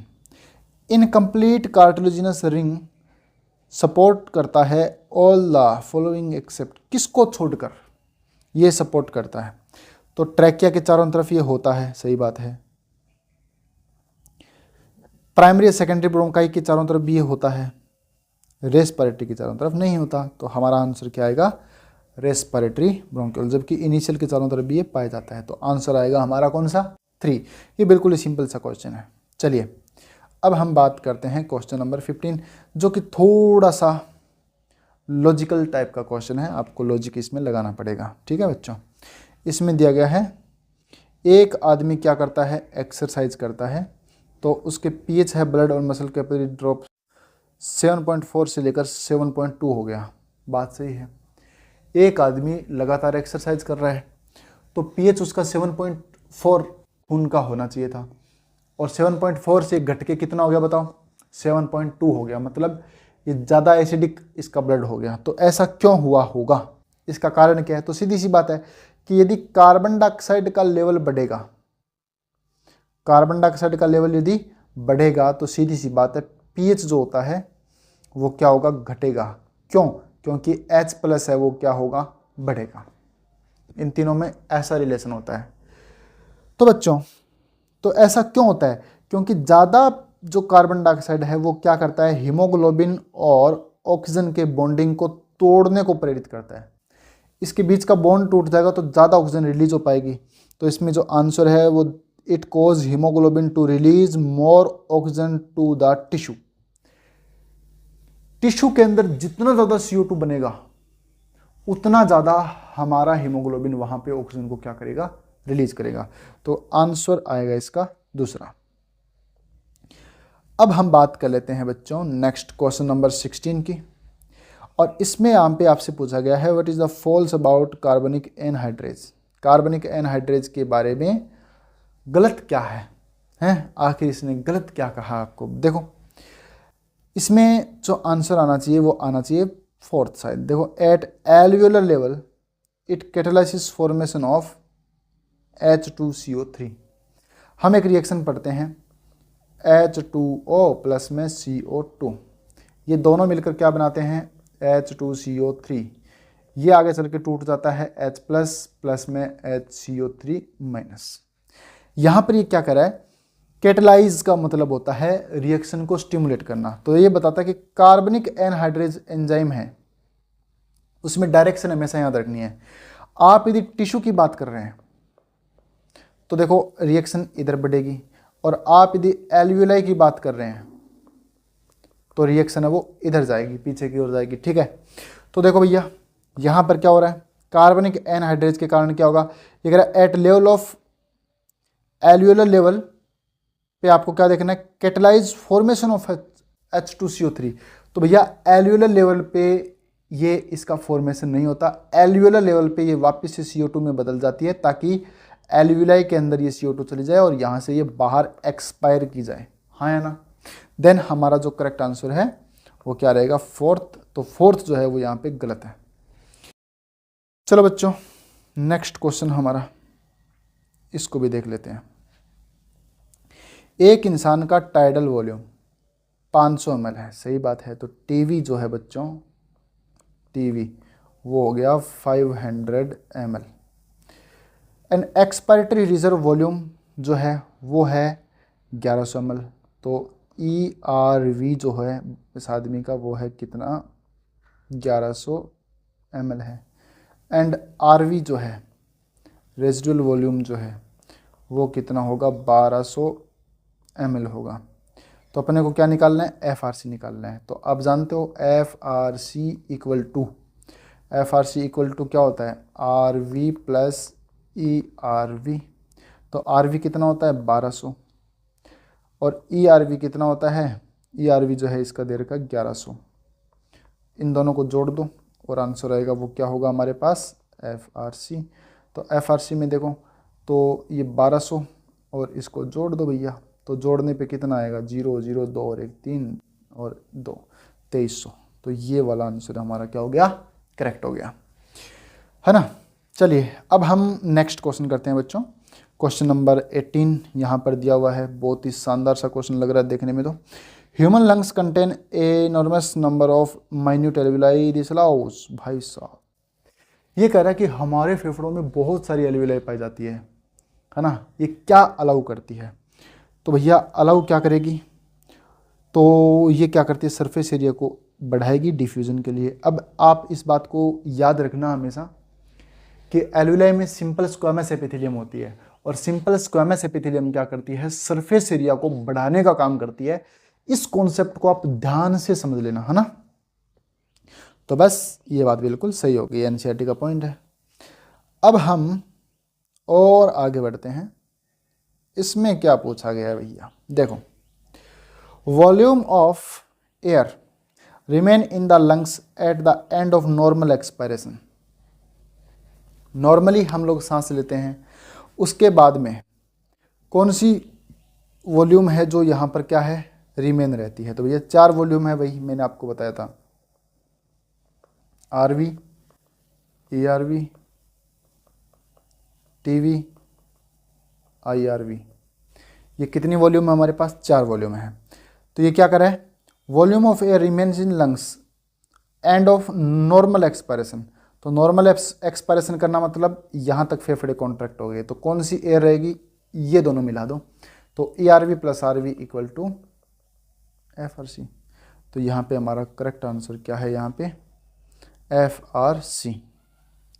Incomplete cartilaginous ring support करता है ऑल द फॉलोइंग एक्सेप्ट, किसको छोड़कर ये सपोर्ट करता है। तो ट्रैकिया के चारों तरफ ये होता है, सही बात है। प्राइमरी सेकेंडरी ब्रोंकाई के चारों तरफ भी ये होता है, रेस्पिरेटरी के चारों तरफ नहीं होता। तो हमारा आंसर क्या आएगा, रेस्पिरेटरी ब्रोंकियल, जबकि इनिशियल के चारों तरफ भी ये पाया जाता है। तो आंसर आएगा हमारा कौन सा, 3। ये बिल्कुल ही सिंपल सा क्वेश्चन है। चलिए अब हम बात करते हैं क्वेश्चन नंबर 15, जो कि थोड़ा सा लॉजिकल टाइप का क्वेश्चन है, आपको लॉजिक इसमें लगाना पड़ेगा। ठीक है बच्चों, इसमें दिया गया है एक आदमी क्या करता है, एक्सरसाइज करता है, तो उसके पीएच है ब्लड और मसल कैपिलरी ड्रॉप 7.4 से लेकर 7.2 हो गया। बात सही है। एक आदमी लगातार एक्सरसाइज कर रहा है, तो पीएच उसका 7.4 खून का होना चाहिए था, और 7.4 से घट के कितना हो गया बताओ, 7.2 हो गया। मतलब ये ज़्यादा एसिडिक इसका ब्लड हो गया। तो ऐसा क्यों हुआ होगा, इसका कारण क्या है। तो सीधी सी बात है कि यदि कार्बन डाइऑक्साइड का लेवल बढ़ेगा, कार्बन डाइऑक्साइड का लेवल यदि बढ़ेगा, तो सीधी सी बात है पीएच जो होता है वो क्या होगा, घटेगा। क्यों, क्योंकि H+ है वो क्या होगा, बढ़ेगा। इन तीनों में ऐसा रिलेशन होता है। तो बच्चों तो ऐसा क्यों होता है, क्योंकि ज़्यादा जो कार्बन डाइऑक्साइड है वो क्या करता है, हीमोग्लोबिन और ऑक्सीजन के बॉन्डिंग को तोड़ने को प्रेरित करता है। इसके बीच का बॉन्ड टूट जाएगा तो ज़्यादा ऑक्सीजन रिलीज हो पाएगी। तो इसमें जो आंसर है वो it cause haemoglobin to release more oxygen to the tissue. Tissue के अंदर जितना ज़्यादा CO2 बनेगा उतना ज़्यादा हमारा हीमोग्लोबिन वहाँ पे ऑक्सीजन को क्या करेगा, रिलीज करेगा। तो आंसर आएगा इसका दूसरा। अब हम बात कर लेते हैं बच्चों नेक्स्ट क्वेश्चन नंबर 16 की, और इसमें यहाँ पे आपसे पूछा गया है what is the false about carbonic anhydrase. Carbonic anhydrase के बारे में गलत क्या है आखिर इसने गलत क्या कहा आपको। देखो इसमें जो आंसर आना चाहिए वो आना चाहिए फोर्थ साइड। देखो at alveolar level it catalysis formation of H2CO3। हम एक रिएक्शन पढ़ते हैं H2O प्लस में CO2, ये दोनों मिलकर क्या बनाते हैं, H2CO3। ये आगे चल के टूट जाता है H प्लस में HCO3 माइनस। यहाँ पर ये क्या कर रहा है, कैटलाइज का मतलब होता है रिएक्शन को स्टिमुलेट करना। तो ये बताता है कि कार्बनिक एनहाइड्रेज एंजाइम है, उसमें डायरेक्शन हमेशा याद रखनी है। आप यदि टिश्यू की बात कर रहे हैं तो देखो रिएक्शन इधर बढ़ेगी, और आप यदि एल्वियोलाई की बात कर रहे हैं तो रिएक्शन है वो इधर जाएगी, पीछे की ओर जाएगी। ठीक है, तो देखो भैया यहाँ पर क्या हो रहा है, कार्बनिक एनहाइड्रेज के कारण क्या होगा, ये कह रहा है at level of alveolar level पे आपको क्या देखना है, कैटलाइज फॉर्मेशन ऑफ H2CO3। तो भैया एल्यूलर लेवल पे ये इसका फॉर्मेशन नहीं होता, एल्यूलर लेवल पे ये वापस से CO2 में बदल जाती है ताकि एल्यूलाई के अंदर ये CO2 चली जाए और यहाँ से ये बाहर एक्सपायर की जाए, हाँ है ना। देन हमारा जो करेक्ट आंसर है वो क्या रहेगा, फोर्थ। तो फोर्थ जो है वो यहाँ पे गलत है। चलो बच्चों, नेक्स्ट क्वेश्चन हमारा, इसको भी देख लेते हैं। एक इंसान का टाइडल वॉल्यूम 500 ml है, सही बात है। तो टीवी जो है बच्चों, टीवी वो हो गया 500 ml। And expiratory reserve volume जो है वो है 1100 ml। तो ERV जो है इस आदमी का वो है कितना, 1100 ml है। एंड RV जो है रेजिडुअल वॉल्यूम जो है वो कितना होगा, 1200 ml होगा। तो अपने को क्या निकालना है, FRC निकालना है। तो आप जानते हो FRC इक्वल टू क्या होता है, RV प्लस ERV। तो RV कितना होता है 1200 और ERV कितना होता है, ERV जो है इसका दे रखा 1100। इन दोनों को जोड़ दो और आंसर आएगा वो क्या होगा हमारे पास, FRC। तो FRC में देखो तो ये 1200 और इसको जोड़ दो भैया, तो जोड़ने पे कितना आएगा, 0 0 2 और 1 3 और 2 2300। तो ये वाला आंसर हमारा क्या हो गया, करेक्ट हो गया, है ना। चलिए अब हम नेक्स्ट क्वेश्चन करते हैं बच्चों। क्वेश्चन नंबर 18 यहाँ पर दिया हुआ है, बहुत ही शानदार सा क्वेश्चन लग रहा है देखने में। तो human lungs contain enormous number of minute alveoli this allow us. भाई साहब ये कह रहा है कि हमारे फेफड़ों में बहुत सारी एल्विलाई पाई जाती है ना, ये क्या अलाउ करती है। तो भैया अलाउ क्या करेगी, तो ये क्या करती है, सरफेस एरिया को बढ़ाएगी डिफ्यूजन के लिए। अब आप इस बात को याद रखना हमेशा कि एल्विलाई में सिंपल स्क्वामस एपिथेलियम होती है और सिंपल स्क्वामस एपिथेलियम क्या करती है, सरफेस एरिया को बढ़ाने का काम करती है। इस कॉन्सेप्ट को आप ध्यान से समझ लेना, है ना। तो बस ये बात बिल्कुल सही होगी, एनसीईआरटी का पॉइंट है। अब हम और आगे बढ़ते हैं। इसमें क्या पूछा गया है भैया, देखो, volume of air remain in the lungs at the end of normal expiration. Normally हम लोग सांस लेते हैं, उसके बाद में कौन सी वॉल्यूम है जो यहाँ पर क्या है, रिमेन रहती है। तो भैया 4 वॉल्यूम है, वही मैंने आपको बताया था, RV, ERV, TV, IRV। ये कितनी वॉल्यूम है हमारे पास, 4 वॉल्यूम है। तो ये क्या करे, volume of air remains in lungs end of normal expiration. तो नॉर्मल एक्सपायरेशन करना मतलब यहाँ तक फेफड़े कॉन्ट्रैक्ट हो गए, तो कौन सी एयर रहेगी, ये दोनों मिला दो। तो ERV plus RV equal to FRC। तो यहाँ पे हमारा करेक्ट आंसर क्या है, यहाँ पे FRC।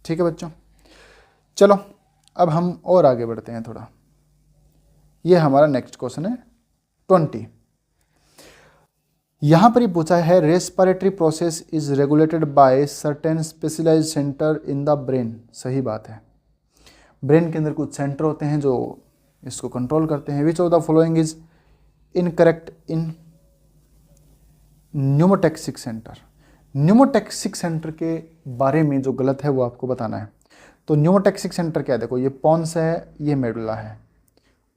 ठीक है बच्चों, चलो अब हम और आगे बढ़ते हैं थोड़ा। ये हमारा नेक्स्ट क्वेश्चन है 20। यहाँ पर ही पूछा है, respiratory process is regulated by certain specialised centre in the brain. सही बात है, ब्रेन के अंदर कुछ सेंटर होते हैं जो इसको कंट्रोल करते हैं। विच of the following is incorrect in pneumotaxic centre. Pneumotaxic centre के बारे में जो गलत है वो आपको बताना है। तो न्यूमोटैक्सिक सेंटर क्या है, देखो ये पॉन्स है, ये मेडुला है,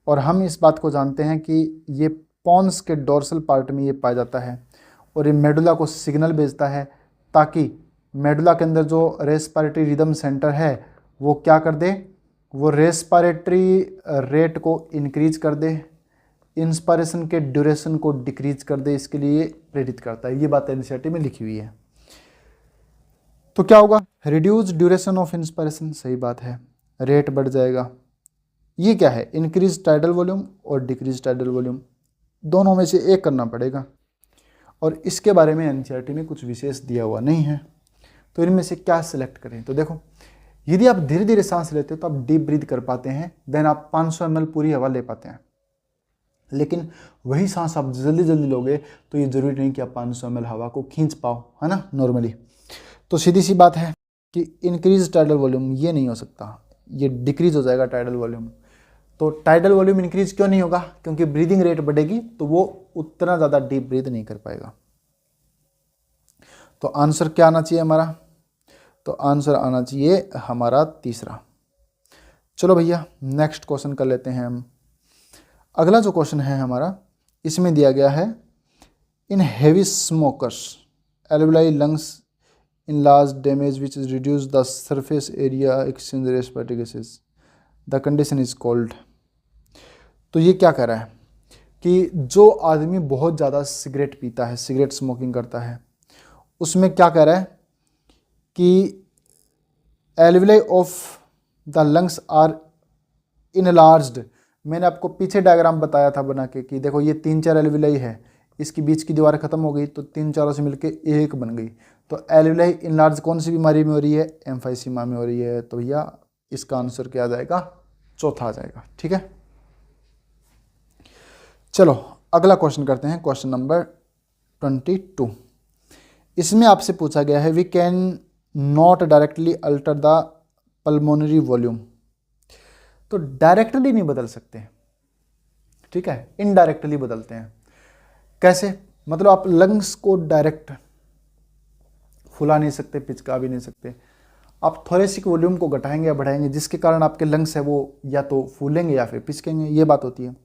और हम इस बात को जानते हैं कि ये पॉन्स के डोर्सल पार्ट में ये पाया जाता है और ये मेडुला को सिग्नल भेजता है ताकि मेडुला के अंदर जो रेस्पिरेटरी रिदम सेंटर है वो क्या कर दे, वो रेस्पिरेटरी रेट को इंक्रीज कर दे, इंस्पायरेशन के ड्यूरेशन को डिक्रीज कर दे, इसके लिए प्रेरित करता है। ये बात एनसीईआरटी में लिखी हुई है। तो क्या होगा, रिड्यूस ड्यूरेशन ऑफ इंस्पायरेशन। सही बात है, रेट बढ़ जाएगा। ये क्या है, इंक्रीज टाइडल वॉल्यूम और डिक्रीज टाइडल वॉल्यूम, दोनों में से एक करना पड़ेगा। और इसके बारे में एनसीईआरटी में कुछ विशेष दिया हुआ नहीं है, तो इनमें से क्या सिलेक्ट करें। तो देखो, यदि आप धीरे धीरे सांस लेते हो तो आप डीप ब्रीथ कर पाते हैं, देन आप 500 ml पूरी हवा ले पाते हैं। लेकिन वही सांस आप जल्दी जल्दी लोगे तो ये जरूरी नहीं कि आप 500 ml हवा को खींच पाओ, है ना, नॉर्मली। तो सीधी सी बात है कि इंक्रीज टाइडल वॉल्यूम ये नहीं हो सकता, ये डिक्रीज हो जाएगा टाइडल वॉल्यूम। तो टाइडल वॉल्यूम इंक्रीज क्यों नहीं होगा? क्योंकि ब्रीदिंग रेट बढ़ेगी तो वो उतना ज़्यादा डीप ब्रीथ नहीं कर पाएगा। तो आंसर क्या आना चाहिए हमारा? तो आंसर आना चाहिए हमारा तीसरा। चलो भैया नेक्स्ट क्वेश्चन कर लेते हैं हम। अगला जो क्वेश्चन है हमारा, इसमें दिया गया है in heavy smokers alveoli lungs enlarge damage which is reduce the surface area exchange respiratory gases, the condition is called। तो ये क्या कह रहा है कि जो आदमी बहुत ज़्यादा सिगरेट पीता है, सिगरेट स्मोकिंग करता है, उसमें क्या कह रहा है कि alveoli of the lungs are enlarged। मैंने आपको पीछे डायग्राम बताया था बना के कि देखो ये 3-4 एल्विलाई है, इसकी बीच की दीवार खत्म हो गई तो 3-4 से मिलके एक बन गई। तो एल्विलाई इनलार्ज कौन सी बीमारी में हो रही है? एम्फाइसीमा में हो रही है। तो भैया इसका आंसर क्या आ जाएगा? चौथा आ जाएगा। ठीक है, चलो अगला क्वेश्चन करते हैं, क्वेश्चन नंबर 22। इसमें आपसे पूछा गया है we can not directly alter the pulmonary volume. तो डायरेक्टली नहीं बदल सकते, ठीक है, इनडायरेक्टली बदलते हैं। कैसे? मतलब आप लंग्स को डायरेक्ट फुला नहीं सकते, पिचका भी नहीं सकते। आप थोरेसिक वॉल्यूम को घटाएंगे या बढ़ाएंगे, जिसके कारण आपके लंग्स है वो या तो फूलेंगे या फिर पिचकेंगे, ये बात होती है।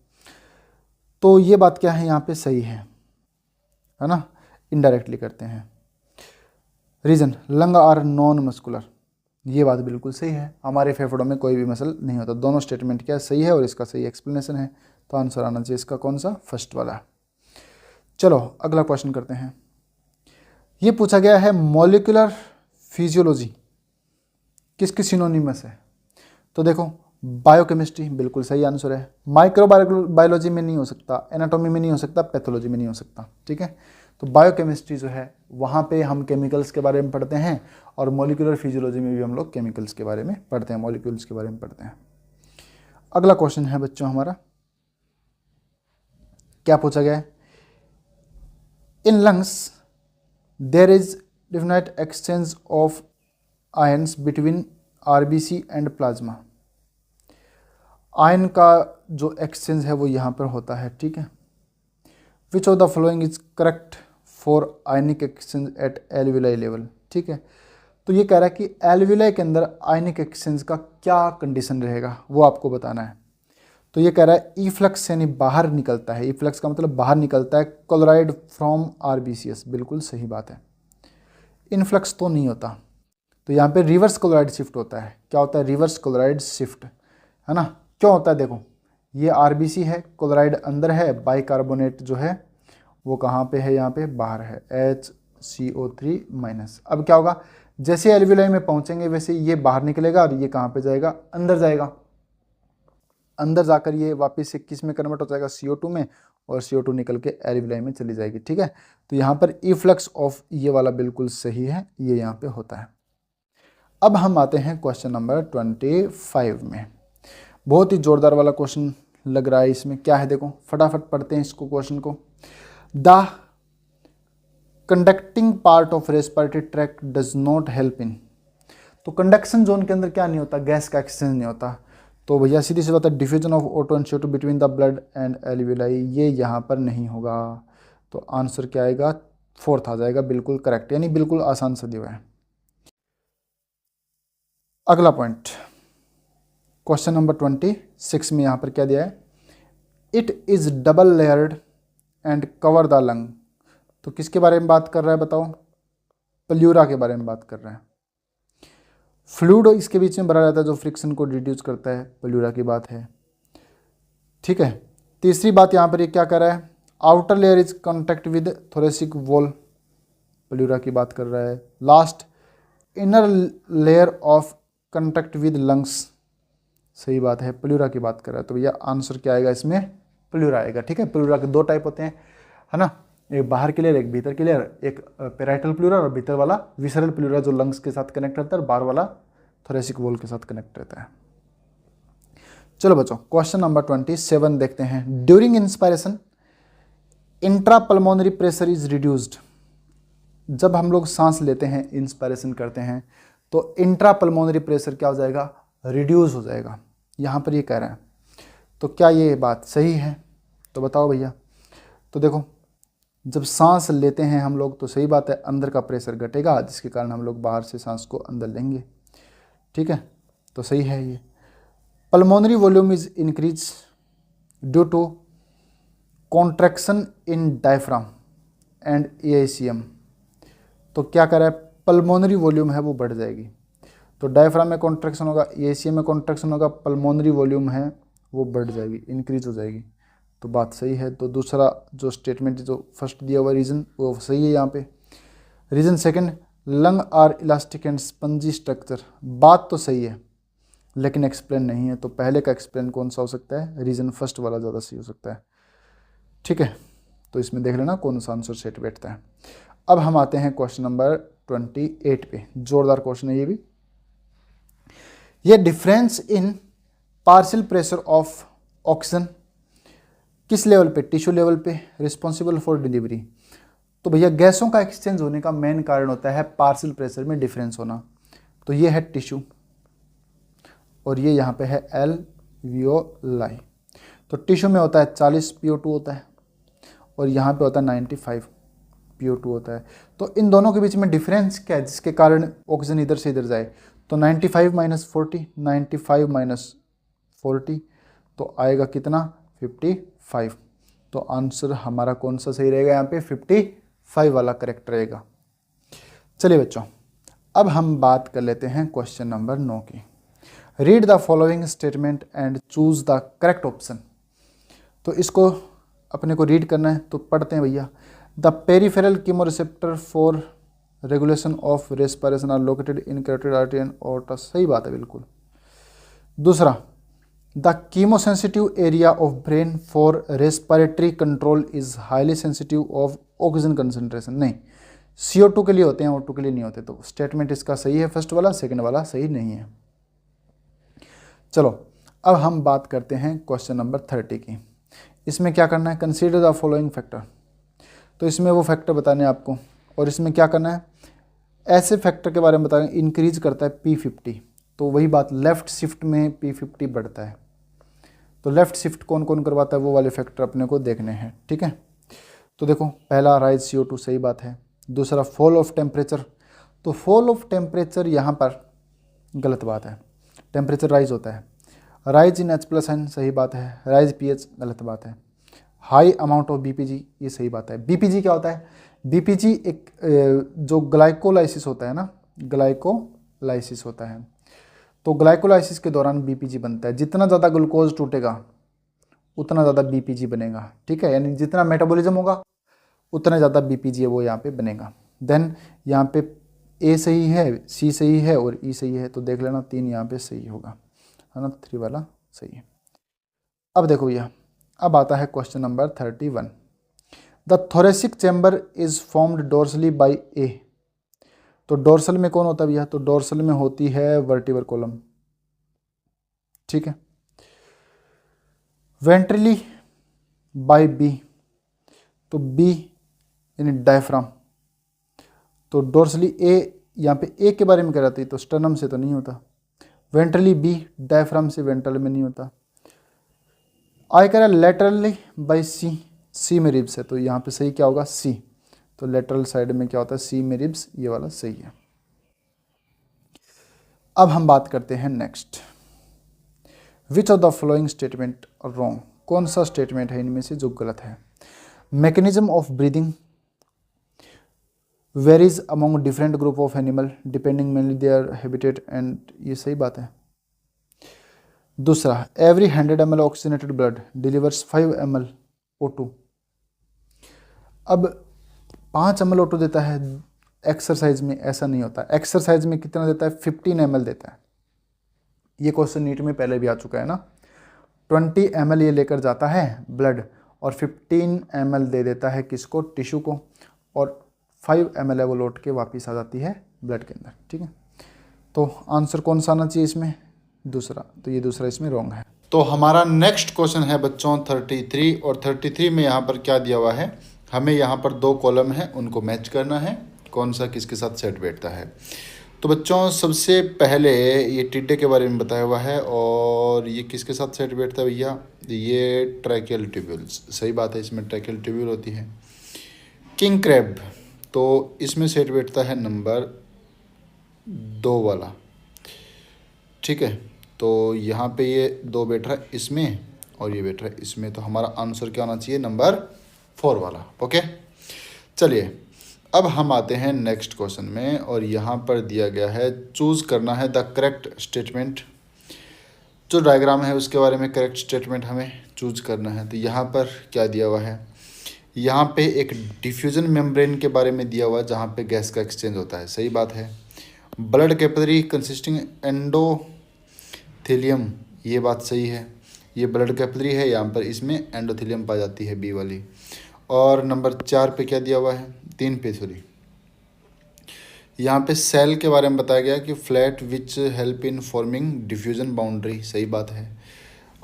तो ये बात क्या है यहाँ पे सही है ना, इनडायरेक्टली करते हैं। Reason lung are non muscular, ये बात बिल्कुल सही है, हमारे फेफड़ों में कोई भी मसल नहीं होता। दोनों स्टेटमेंट क्या सही है और इसका सही एक्सप्लेनेशन है। तो आंसर आना चाहिए इसका कौन सा? फर्स्ट वाला। चलो अगला क्वेश्चन करते हैं। ये पूछा गया है मॉलिक्यूलर फिजियोलॉजी किसकी सिनोनिमस है? तो देखो बायोकेमिस्ट्री बिल्कुल सही आंसर है। माइक्रोबायोलॉजी में नहीं हो सकता, एनाटॉमी में नहीं हो सकता, पैथोलॉजी में नहीं हो सकता। ठीक है, तो बायोकेमिस्ट्री जो है वहाँ पे हम केमिकल्स के बारे में पढ़ते हैं और मॉलिक्यूलर फिजियोलॉजी में भी हम लोग केमिकल्स के बारे में पढ़ते हैं, मॉलिक्यूल्स के बारे में पढ़ते हैं। अगला क्वेश्चन है बच्चों हमारा, क्या पूछा गया है? In lungs there is definite exchange of ions between RBC and plasma. Ion का जो एक्सचेंज है वो यहाँ पर होता है। ठीक है, which of the following is correct for ionic exchange at alveoli level. ठीक है, तो ये कह रहा है कि एल्विलाई के अंदर आयनिक एक्सचेंज का क्या कंडीशन रहेगा वो आपको बताना है। तो ये कह रहा है इफ्लक्स यानी बाहर निकलता है, इफ्लक्स का मतलब बाहर निकलता है क्लोराइड फ्रॉम आरबीसीएस, बिल्कुल सही बात है। इनफ्लक्स तो नहीं होता, तो यहाँ पे रिवर्स क्लोराइड शिफ्ट होता है। क्या होता है? रिवर्स क्लोराइड शिफ्ट, है ना। क्यों होता है? देखो ये आरबीसी है, क्लोराइड अंदर है, बाइकार्बोनेट जो है वो कहाँ पे है? यहाँ पे बाहर है, HCO3-। अब क्या होगा? जैसे एल्विलाई में पहुँचेंगे वैसे ये बाहर निकलेगा और ये कहाँ पे जाएगा? अंदर जाएगा। अंदर जाकर ये वापस से किस में कन्वर्ट हो जाएगा? CO2 में, और CO2 निकल के एल्विलाई में चली जाएगी। ठीक है, तो यहाँ पर इफ्लक्स ऑफ ये वाला बिल्कुल सही है, ये यहाँ पे होता है। अब हम आते हैं क्वेश्चन नंबर 25 में। बहुत ही जोरदार वाला क्वेश्चन लग रहा है। इसमें क्या है देखो, फटाफट पढ़ते हैं इसको क्वेश्चन को। The conducting part of respiratory tract does not help in. तो कंडक्शन जोन के अंदर क्या नहीं होता? गैस का एक्सचेंज नहीं होता। तो भैया सीधी सी बात है, diffusion of O2 and CO2 between the blood and alveoli, ये यहाँ पर नहीं होगा। तो आंसर क्या आएगा? फोर्थ आ जाएगा, बिल्कुल करेक्ट, यानी बिल्कुल आसान सा दिया है। अगला पॉइंट क्वेश्चन नंबर 26 में यहाँ पर क्या दिया है? It is double layered and cover the lung. तो किसके बारे में बात कर रहा है बताओ? प्लूरा के बारे में बात कर रहा है। फ्लूइड इसके बीच में भरा रहता है जो फ्रिक्शन को रिड्यूस करता है, प्लूरा की बात है। ठीक है, तीसरी बात यहाँ पर ये क्या कर रहा है? Outer layer is contact with thoracic wall, pleura की बात कर रहा है। Last inner layer of contact with lungs, सही बात है, प्लूरा की बात कर रहा है। तो भैया आंसर क्या आएगा इसमें? प्लूरा आएगा। ठीक है, प्लूरा के दो टाइप होते हैं, है ना, एक बाहर के लेयर, एक भीतर के लेयर, एक पेराइटल प्लूरा और भीतर वाला विसरल प्लूरा जो लंग्स के साथ कनेक्ट रहता है, और बाहर वाला थोरेसिक वॉल के साथ कनेक्ट रहता है। चलो बच्चों क्वेश्चन नंबर 27 देखते हैं। During inspiration intrapulmonary pressure is reduced. जब हम लोग सांस लेते हैं, इंस्पायरेशन करते हैं, तो इंट्रापल्मोनरी प्रेशर क्या हो जाएगा? रिड्यूस हो जाएगा। यहाँ पर ये कह रहा है। तो क्या ये बात सही है? तो बताओ भैया। तो देखो, जब सांस लेते हैं हम लोग तो सही बात है, अंदर का प्रेशर घटेगा, जिसके कारण हम लोग बाहर से सांस को अंदर लेंगे। ठीक है, तो सही है ये। Pulmonary volume is increase due to contraction in diaphragm and AICM. तो क्या कह रहा है? पल्मोनरी वॉल्यूम है वो बढ़ जाएगी। तो डायफ्राम में कॉन्ट्रैक्शन होगा, एआईसीएम में कॉन्ट्रैक्शन होगा, पल्मोनरी वॉल्यूम है वो बढ़ जाएगी, इंक्रीज हो जाएगी। तो बात सही है। तो दूसरा जो स्टेटमेंट जो फर्स्ट दिया हुआ रीज़न वो सही है यहाँ पे। Reason second, lung are elastic and spongy structure, बात तो सही है लेकिन एक्सप्लेन नहीं है। तो पहले का एक्सप्लेन कौन सा हो सकता है? रीज़न फर्स्ट वाला ज़्यादा सही हो सकता है। ठीक है, तो इसमें देख लेना कौन सा आंसर सेट बैठता है। अब हम आते हैं क्वेश्चन नंबर 28 पे। जोरदार क्वेश्चन है ये भी। ये difference in partial pressure of oxygen किस लेवल पे? टिश्यू लेवल पे रिस्पॉन्सिबल फॉर डिलीवरी। तो भैया गैसों का एक्सचेंज होने का मेन कारण होता है पार्शियल प्रेशर में डिफरेंस होना। तो ये है टिश्यू और ये यहाँ पे है एल्वियोलाई। तो टिश्यू में होता है 40 PO2 होता है और यहाँ पे होता है 95 PO2 होता है। तो इन दोनों के बीच में डिफरेंस क्या है जिसके कारण ऑक्सीजन इधर से इधर जाए? तो 95 - 40, 95 - 40 तो आएगा कितना? 55। तो आंसर हमारा कौन सा सही रहेगा यहाँ पे? 55 वाला करेक्ट रहेगा। चलिए बच्चों, अब हम बात कर लेते हैं क्वेश्चन नंबर 9 की। Read the following statement and choose the correct option. तो इसको अपने को रीड करना है, तो पढ़ते हैं भैया। The peripheral chemoreceptor for regulation of respiration are located in carotid artery and aorta, सही बात है बिल्कुल। दूसरा, the chemosensitive area of brain for respiratory control is highly sensitive of oxygen concentration, नहीं, CO2 के लिए होते हैं, O2 के लिए नहीं होते। तो स्टेटमेंट इसका सही है फर्स्ट वाला, सेकंड वाला सही नहीं है। चलो अब हम बात करते हैं क्वेश्चन नंबर 30 की। इसमें क्या करना है? Consider the following factor. तो इसमें वो फैक्टर बताने आपको, और इसमें क्या करना है? ऐसे फैक्टर के बारे में बताएं इंक्रीज करता है P50। तो वही बात, लेफ्ट शिफ्ट में P50 बढ़ता है। तो लेफ्ट शिफ्ट कौन कौन करवाता है वो वाले फैक्टर अपने को देखने हैं। ठीक है, तो देखो पहला राइज CO2 सही बात है। दूसरा फॉल ऑफ टेम्परेचर, तो फॉल ऑफ टेम्परेचर यहाँ पर गलत बात है, टेम्परेचर राइज होता है। राइज इन H+N सही बात है। राइज pH गलत बात है। हाई अमाउंट ऑफ BPG ये सही बात है। BPG क्या होता है? BPG एक जो ग्लाइकोलाइसिस होता है ना, ग्लाइकोलाइसिस होता है। तो ग्लाइकोलाइसिस के दौरान BPG बनता है। जितना ज़्यादा ग्लूकोज टूटेगा उतना ज़्यादा BPG बनेगा। ठीक है, यानी जितना मेटाबॉलिज्म होगा उतना ज़्यादा BPG है वो यहाँ पे बनेगा। देन यहाँ पे A सही है, C सही है और E सही है। तो देख लेना 3 यहाँ पे सही होगा, है ना, 3 वाला सही है। अब देखो भैया, अब आता है question number 31। The thoracic chamber is formed dorsally by A। तो डोर्सल में कौन होता है भैया? तो डोर्सल में होती है वर्टिब्रल कॉलम। ठीक है, वेंट्रली बाय B। तो B यानी डायफ्राम। तो डोर्सली A, यहाँ पे A के बारे में कह रहा था, तो स्टर्नम से तो नहीं होता। वेंट्रली B, डायफ्राम से वेंट्रल में नहीं होता। आई कह रहा है लेटरली बाय C में रिब्स है। तो यहाँ पे सही क्या होगा? C। तो लेटरल साइड में क्या होता है? C में रिब्स, ये वाला सही है। अब हम बात करते हैं next. Which of the following statement wrong, कौन सा स्टेटमेंट है इनमें से जो गलत है? Mechanism of breathing varies among different group of animal depending mainly their habitat and, ये सही बात है। दूसरा, every 100 ml oxygenated blood delivers 5 ml O2। अब 5 ml O2 देता है एक्सरसाइज में, ऐसा नहीं होता। एक्सरसाइज में कितना देता है? 15 ml देता है। ये क्वेश्चन नीट में पहले भी आ चुका है ना। 20 ml ये लेकर जाता है ब्लड और 15 ml दे देता है किसको? टिश्यू को, और 5 ml है वो लौट के वापस आ जाती है ब्लड के अंदर। ठीक है, तो आंसर कौन सा आना चाहिए इसमें? दूसरा। तो ये दूसरा इसमें रॉन्ग है। तो हमारा नेक्स्ट क्वेश्चन है बच्चों 33, और 33 में यहाँ पर क्या दिया हुआ है? हमें यहाँ पर 2 कॉलम है, उनको मैच करना है, कौन सा किसके साथ सेट बैठता है। तो बच्चों सबसे पहले ये टिड्डे के बारे में बताया हुआ है, और ये किसके साथ सेट बैठता है भैया, ये ट्रैकियल ट्यूब्यूल्स, सही बात है, इसमें ट्रैकियल ट्यूब्यूल होती है। किंग क्रैब, तो इसमें सेट बैठता है नंबर 2 वाला, ठीक है। तो यहाँ पे ये 2 बैठ रहा है इसमें और ये बैठ रहा है इसमें, तो हमारा आंसर क्या होना चाहिए, नंबर 4 वाला। ओके, चलिए अब हम आते हैं नेक्स्ट क्वेश्चन में, और यहाँ पर दिया गया है चूज़ करना है द करेक्ट स्टेटमेंट। जो डायग्राम है उसके बारे में करेक्ट स्टेटमेंट हमें चूज करना है। तो यहाँ पर क्या दिया हुआ है, यहाँ पे एक डिफ्यूजन मेम्ब्रेन के बारे में दिया हुआ है जहाँ पे गैस का एक्सचेंज होता है, सही बात है। ब्लड कैपिलरी कंसिस्टिंग एंडोथेलियम, ये बात सही है, ये ब्लड कैपिलरी है, यहाँ पर इसमें एंडोथेलियम पाई जाती है, बी वाली। और नंबर 4 पे क्या दिया हुआ है, 3 पे सॉरी, यहाँ पे सेल के बारे में बताया गया कि flat which help in forming diffusion boundary, सही बात है।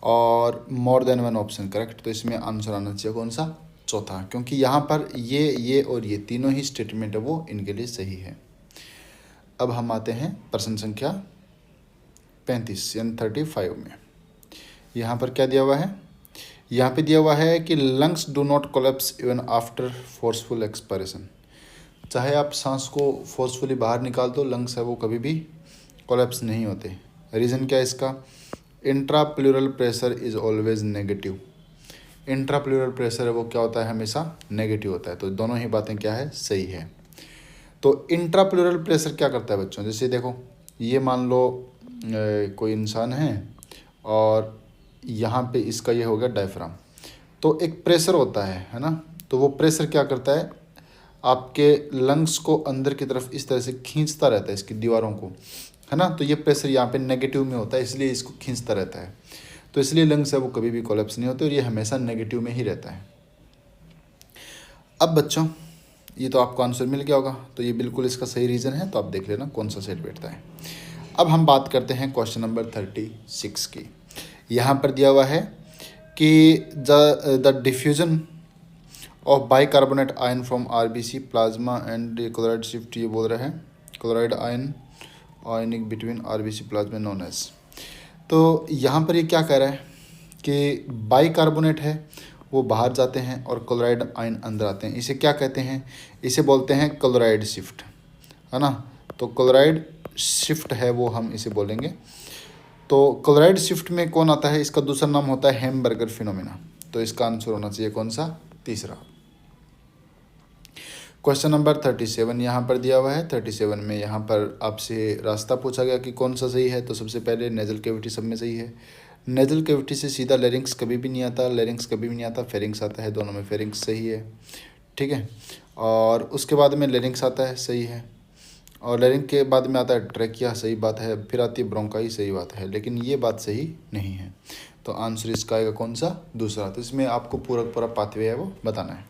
और more than one option correct, तो इसमें आंसर आना चाहिए कौन सा, चौथा, क्योंकि यहाँ पर ये और ये तीनों ही स्टेटमेंट है वो इनके लिए सही है। अब हम आते हैं प्रश्न संख्या 35 यानी 35 में। यहाँ पर क्या दिया हुआ है, यहाँ पे दिया हुआ है कि lungs do not collapse even after forceful expiration. चाहे आप सांस को फोर्सफुली बाहर निकाल दो, लंग्स है वो कभी भी कोलैप्स नहीं होते। रीज़न क्या है इसका, intrapleural pressure is always negative. Intrapleural pressure है वो क्या होता है, हमेशा नेगेटिव होता है। तो दोनों ही बातें क्या है, सही है। तो इंट्राप्लूरल प्रेशर क्या करता है बच्चों, जैसे देखो ये मान लो कोई इंसान है और यहाँ पे इसका ये हो गया डायफ्राम, तो एक प्रेशर होता है ना, तो वो प्रेशर क्या करता है, आपके लंग्स को अंदर की तरफ इस तरह से खींचता रहता है, इसकी दीवारों को, है ना। तो ये प्रेशर यहाँ पे नेगेटिव में होता है, इसलिए इसको खींचता रहता है। तो इसलिए लंग्स है वो कभी भी कोलैप्स नहीं होते और ये हमेशा नेगेटिव में ही रहता है। अब बच्चों ये तो आपको आंसर मिल गया होगा, तो ये बिल्कुल इसका सही रीज़न है, तो आप देख लेना कौन सा सेट बैठता है। अब हम बात करते हैं क्वेश्चन नंबर 36 की। यहाँ पर दिया हुआ है कि the diffusion of bicarbonate ion from RBC plasma and chloride shift, ये बोल रहा है chloride ion ionic between RBC plasma known as. तो यहाँ पर ये क्या कह रहा है कि बाइकार्बोनेट है वो बाहर जाते हैं और क्लोराइड आयन अंदर आते हैं, इसे क्या कहते हैं, इसे बोलते हैं क्लोराइड शिफ्ट, है ना। तो क्लोराइड शिफ्ट है वो हम इसे बोलेंगे। तो क्लोराइड शिफ्ट में कौन आता है, इसका दूसरा नाम होता है हेमबर्गर फिनोमेना। तो इसका आंसर होना चाहिए कौन सा, तीसरा। क्वेश्चन नंबर 37 यहाँ पर दिया हुआ है। 37 में यहाँ पर आपसे रास्ता पूछा गया कि कौन सा सही है। तो सबसे पहले नेजल कैविटी सब में सही है। नेजल कैविटी से सीधा लेरिंग्स कभी भी नहीं आता, लेरिंग्स कभी भी नहीं आता, फेरिंग्स आता है, दोनों में फेरिंग्स सही है, ठीक है। और उसके बाद में लेरिंग्स आता है, सही है। और लेरिंग के बाद में आता है ट्रैकिया, सही बात है। फिर आती है ब्रोंकाई, सही बात है, लेकिन ये बात सही नहीं है। तो आंसर इसका आएगा कौन सा, दूसरा। तो इसमें आपको पूरा पाथवे है वो बताना है।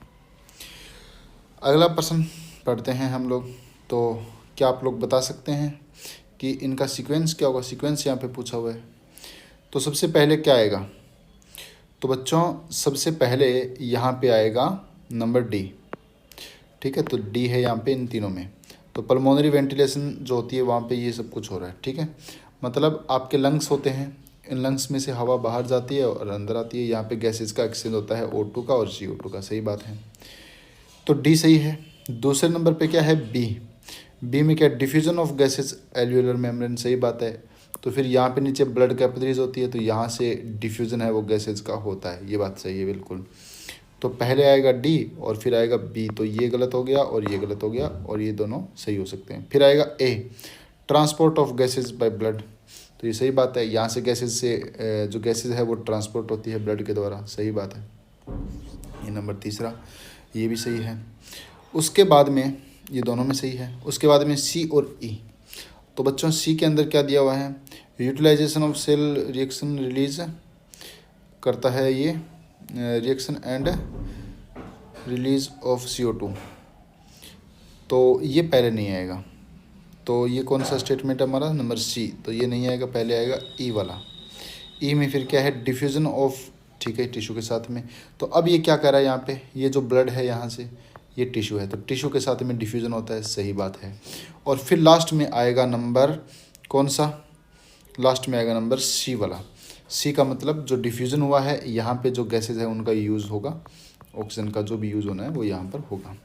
अगला प्रश्न पढ़ते हैं हम लोग। तो क्या आप लोग बता सकते हैं कि इनका सीक्वेंस क्या होगा, सीक्वेंस यहाँ पे पूछा हुआ है। तो सबसे पहले क्या आएगा, तो बच्चों सबसे पहले यहाँ पे आएगा नंबर डी, ठीक है। तो डी है यहाँ पे इन तीनों में। तो पल्मोनरी वेंटिलेशन जो होती है वहाँ पे ये सब कुछ हो रहा है, ठीक है। मतलब आपके लंग्स होते हैं, इन लंग्स में से हवा बाहर जाती है और अंदर आती है। यहाँ पे गैसेज का एक्सचेंज होता है O2 का और CO2 का, सही बात है। तो डी सही है। दूसरे नंबर पे क्या है, बी में क्या, diffusion of gases alveolar membrane, सही बात है। तो फिर यहाँ पे नीचे ब्लड कैपिलरीज होती है, तो यहाँ से डिफ्यूजन है वो गैसेज का होता है, ये बात सही है बिल्कुल। तो पहले आएगा डी और फिर आएगा बी, तो ये गलत हो गया और ये गलत हो गया और ये दोनों सही हो सकते हैं। फिर आएगा A, transport of gases by blood, तो ये सही बात है। यहाँ से गैसेज से जो गैसेज है वो ट्रांसपोर्ट होती है ब्लड के द्वारा, सही बात है। ये नंबर तीसरा, ये भी सही है। उसके बाद में ये दोनों में सही है। उसके बाद में सी और ई। तो बच्चों सी के अंदर क्या दिया हुआ है, utilisation of cell reaction release करता है, ये reaction and release of CO2, तो ये पहले नहीं आएगा। तो ये कौन सा स्टेटमेंट है हमारा, नंबर सी। तो ये नहीं आएगा, पहले आएगा ई वाला। ई में फिर क्या है, डिफ्यूजन ऑफ, ठीक है, टिश्यू के साथ में। तो अब ये क्या कर रहा है यहाँ पे, ये जो ब्लड है यहाँ से ये टिश्यू है, तो टिश्यू के साथ में डिफ्यूज़न होता है, सही बात है। और फिर लास्ट में आएगा नंबर कौन सा, लास्ट में आएगा नंबर सी वाला। सी का मतलब जो डिफ्यूज़न हुआ है यहाँ पे जो गैसेज है उनका यूज़ होगा, ऑक्सीजन का जो भी यूज़ होना है वो यहाँ पर होगा।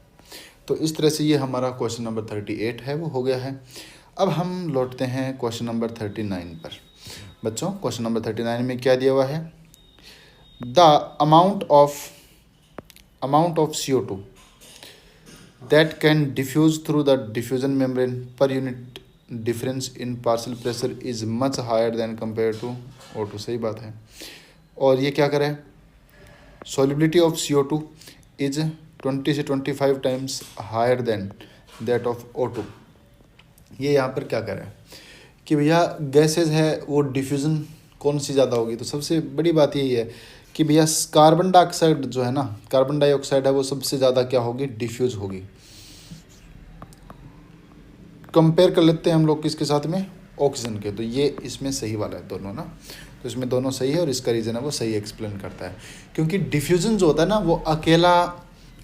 तो इस तरह से ये हमारा क्वेश्चन नंबर 38 है वो हो गया है। अब हम लौटते हैं क्वेश्चन नंबर 39 पर। बच्चों क्वेश्चन नंबर 39 में क्या दिया हुआ है, the amount of CO2 that can diffuse through the diffusion membrane per unit difference in partial pressure is much higher than compared to O2, सही बात है। और ये क्या करे, solubility of CO2 is 20 से 25 times higher than that of O2। ये यहाँ पर क्या करे कि भैया गैसेज है वो डिफ्यूज़न कौन सी ज़्यादा होगी, तो सबसे बड़ी बात यही है कि भैया कार्बन डाइऑक्साइड जो है ना, कार्बन डाइऑक्साइड है वो सबसे ज़्यादा क्या होगी, डिफ्यूज होगी। कंपेयर कर लेते हैं हम लोग किसके साथ में, ऑक्सीजन के, तो ये इसमें सही वाला है दोनों ना, तो इसमें दोनों सही है और इसका रीज़न है वो सही एक्सप्लेन करता है। क्योंकि डिफ्यूज़न जो होता है ना वो अकेला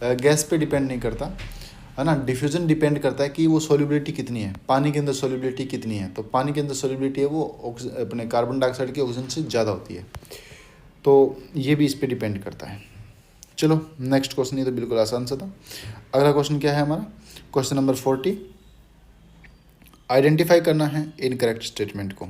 गैस पे डिपेंड नहीं करता है ना, डिफ्यूज़न डिपेंड करता है कि वो सोल्यूबिलिटी कितनी है, पानी के अंदर सोल्यूबिलिटी कितनी है, तो पानी के अंदर सोल्यूबिलिटी है वो अपने कार्बन डाइऑक्साइड के ऑक्सीजन से ज़्यादा होती है, तो ये भी इस पर डिपेंड करता है। चलो नेक्स्ट क्वेश्चन, ये तो बिल्कुल आसान सा था। अगला क्वेश्चन क्या है हमारा, क्वेश्चन नंबर 40, आइडेंटिफाई करना है इनकरेक्ट स्टेटमेंट को।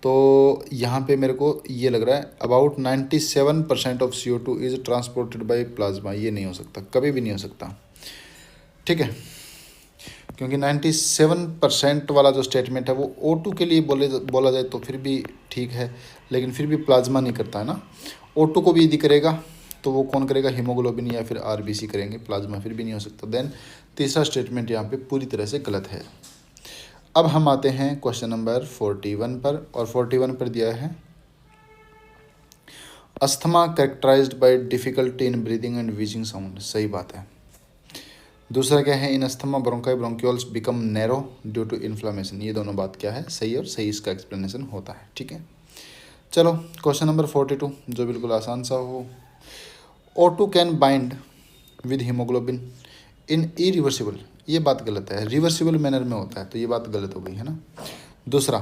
तो यहाँ पे मेरे को ये लग रहा है about 97% of CO2 is transported by plasma, ये नहीं हो सकता, कभी भी नहीं हो सकता, ठीक है, क्योंकि 97% वाला जो स्टेटमेंट है वो O2 के लिए बोला जाए तो फिर भी ठीक है, लेकिन फिर भी प्लाज्मा नहीं करता है ना। O2 को भी यदि करेगा तो वो कौन करेगा, हीमोग्लोबिन या फिर RBC करेंगे, प्लाज्मा फिर भी नहीं हो सकता। देन तीसरा स्टेटमेंट यहाँ पे पूरी तरह से गलत है। अब हम आते हैं क्वेश्चन नंबर 41 पर, और 41 पर दिया है asthma characterized by difficulty in breathing and wheezing sound, सही बात है। दूसरा क्या है, in asthma bronchi bronchioles become narrow due to inflammation, ये दोनों बात क्या है, सही और सही इसका एक्सप्लेनेशन होता है, ठीक है। चलो क्वेश्चन नंबर 42 जो बिल्कुल आसान सा हो, O2 can bind with haemoglobin in irreversible, ये बात गलत है, रिवर्सिबल मैनर में होता है, तो ये बात गलत हो गई है ना। दूसरा,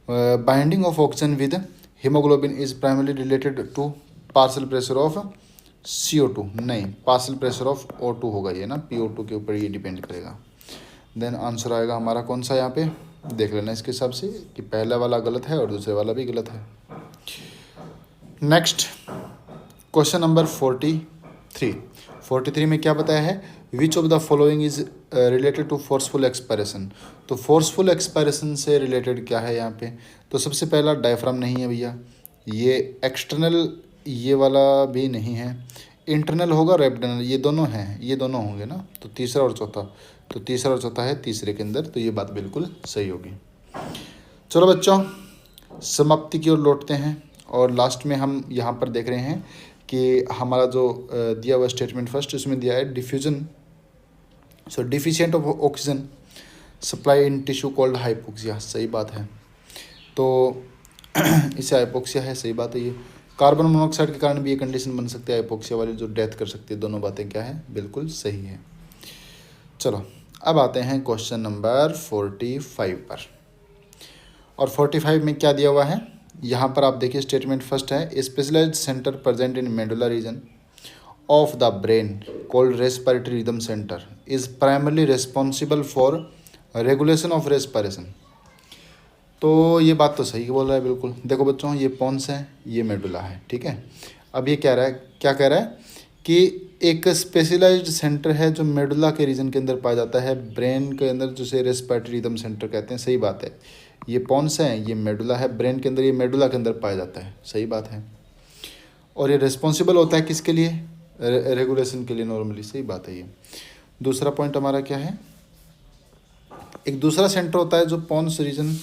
binding of oxygen with haemoglobin is primarily related to partial pressure of CO2, नहीं, पार्शियल प्रेशर ऑफ O2 होगा ये ना, PO2 के ऊपर ये डिपेंड करेगा। देन आंसर आएगा हमारा कौन सा, यहाँ पे देख लेना इसके हिसाब से कि पहला वाला गलत है और दूसरे वाला भी गलत है। नेक्स्ट क्वेश्चन नंबर 43 में क्या बताया है, which of the following is related to forceful expiration, तो फोर्सफुल एक्सपायरेशन से रिलेटेड क्या है यहाँ पे, तो सबसे पहला डायफ्राम नहीं है भैया, ये एक्सटर्नल ये वाला भी नहीं है, इंटरनल होगा और एब्डोमिनल, ये दोनों हैं, ये दोनों होंगे ना, तो तीसरा और चौथा, तो तीसरा और चौथा है तीसरे के अंदर, तो ये बात बिल्कुल सही होगी। चलो बच्चों समाप्ति की ओर लौटते हैं, और लास्ट में हम यहाँ पर देख रहे हैं कि हमारा जो दिया हुआ स्टेटमेंट फर्स्ट इसमें दिया है diffusion deficient of oxygen supply in tissue called hypoxia, सही बात है, तो इसे हाइपोक्सिया है, सही बात है। ये कार्बन मोनोऑक्साइड के कारण भी ये कंडीशन बन सकती है हाइपोक्सिया वाली, जो डेथ कर सकती है, दोनों बातें क्या है, बिल्कुल सही है। चलो अब आते हैं क्वेश्चन नंबर 45 पर, और 45 में क्या दिया हुआ है, यहाँ पर आप देखिए स्टेटमेंट फर्स्ट है, specialised centre present in medulla region of the brain called respiratory rhythm centre is primarily responsible for regulation of respiration, तो ये बात तो सही बोल रहा है बिल्कुल। देखो बच्चों ये पॉन्स है, ये मेडुला है, ठीक है। अब ये कह रहा है, क्या कह रहा है कि एक स्पेशलाइज्ड सेंटर है जो मेडुला के रीजन के अंदर पाया जाता है, ब्रेन के अंदर, जिसे रेस्पिरेटरी रिदम सेंटर कहते हैं, सही बात है। ये पॉन्स है, ये मेडुला है, ब्रेन के अंदर, ये मेडुला के अंदर पाया जाता है, सही बात है। और ये रिस्पॉन्सिबल होता है किसके लिए, रेगुलेशन के लिए नॉर्मली, सही बात है ये। दूसरा पॉइंट हमारा क्या है, एक दूसरा सेंटर होता है जो पॉन्स रीजन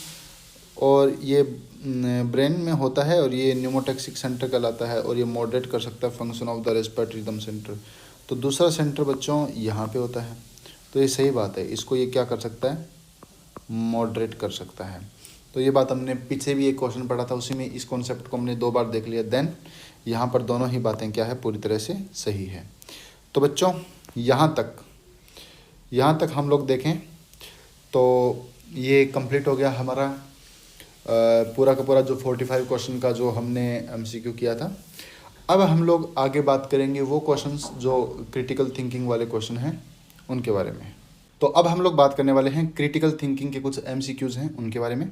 और ये ब्रेन में होता है, और ये न्यूमोटैक्सिक सेंटर कहलाता है, और ये मॉडरेट कर सकता है function of the respiratory rhythm centre, तो दूसरा सेंटर बच्चों यहाँ पे होता है, तो ये सही बात है, इसको ये क्या कर सकता है, मॉडरेट कर सकता है। तो ये बात हमने पीछे भी एक क्वेश्चन पढ़ा था, उसी में इस कॉन्सेप्ट को हमने 2 बार देख लिया। देन यहाँ पर दोनों ही बातें क्या है, पूरी तरह से सही है। तो बच्चों यहाँ तक यहाँ तक हम लोग देखें तो ये कंप्लीट हो गया हमारा पूरा का पूरा जो 45 क्वेश्चन का जो हमने MCQ किया था। अब हम लोग आगे बात करेंगे वो क्वेश्चंस जो क्रिटिकल थिंकिंग वाले क्वेश्चन हैं उनके बारे में। तो अब हम लोग बात करने वाले हैं क्रिटिकल थिंकिंग के कुछ MCQs हैं उनके बारे में।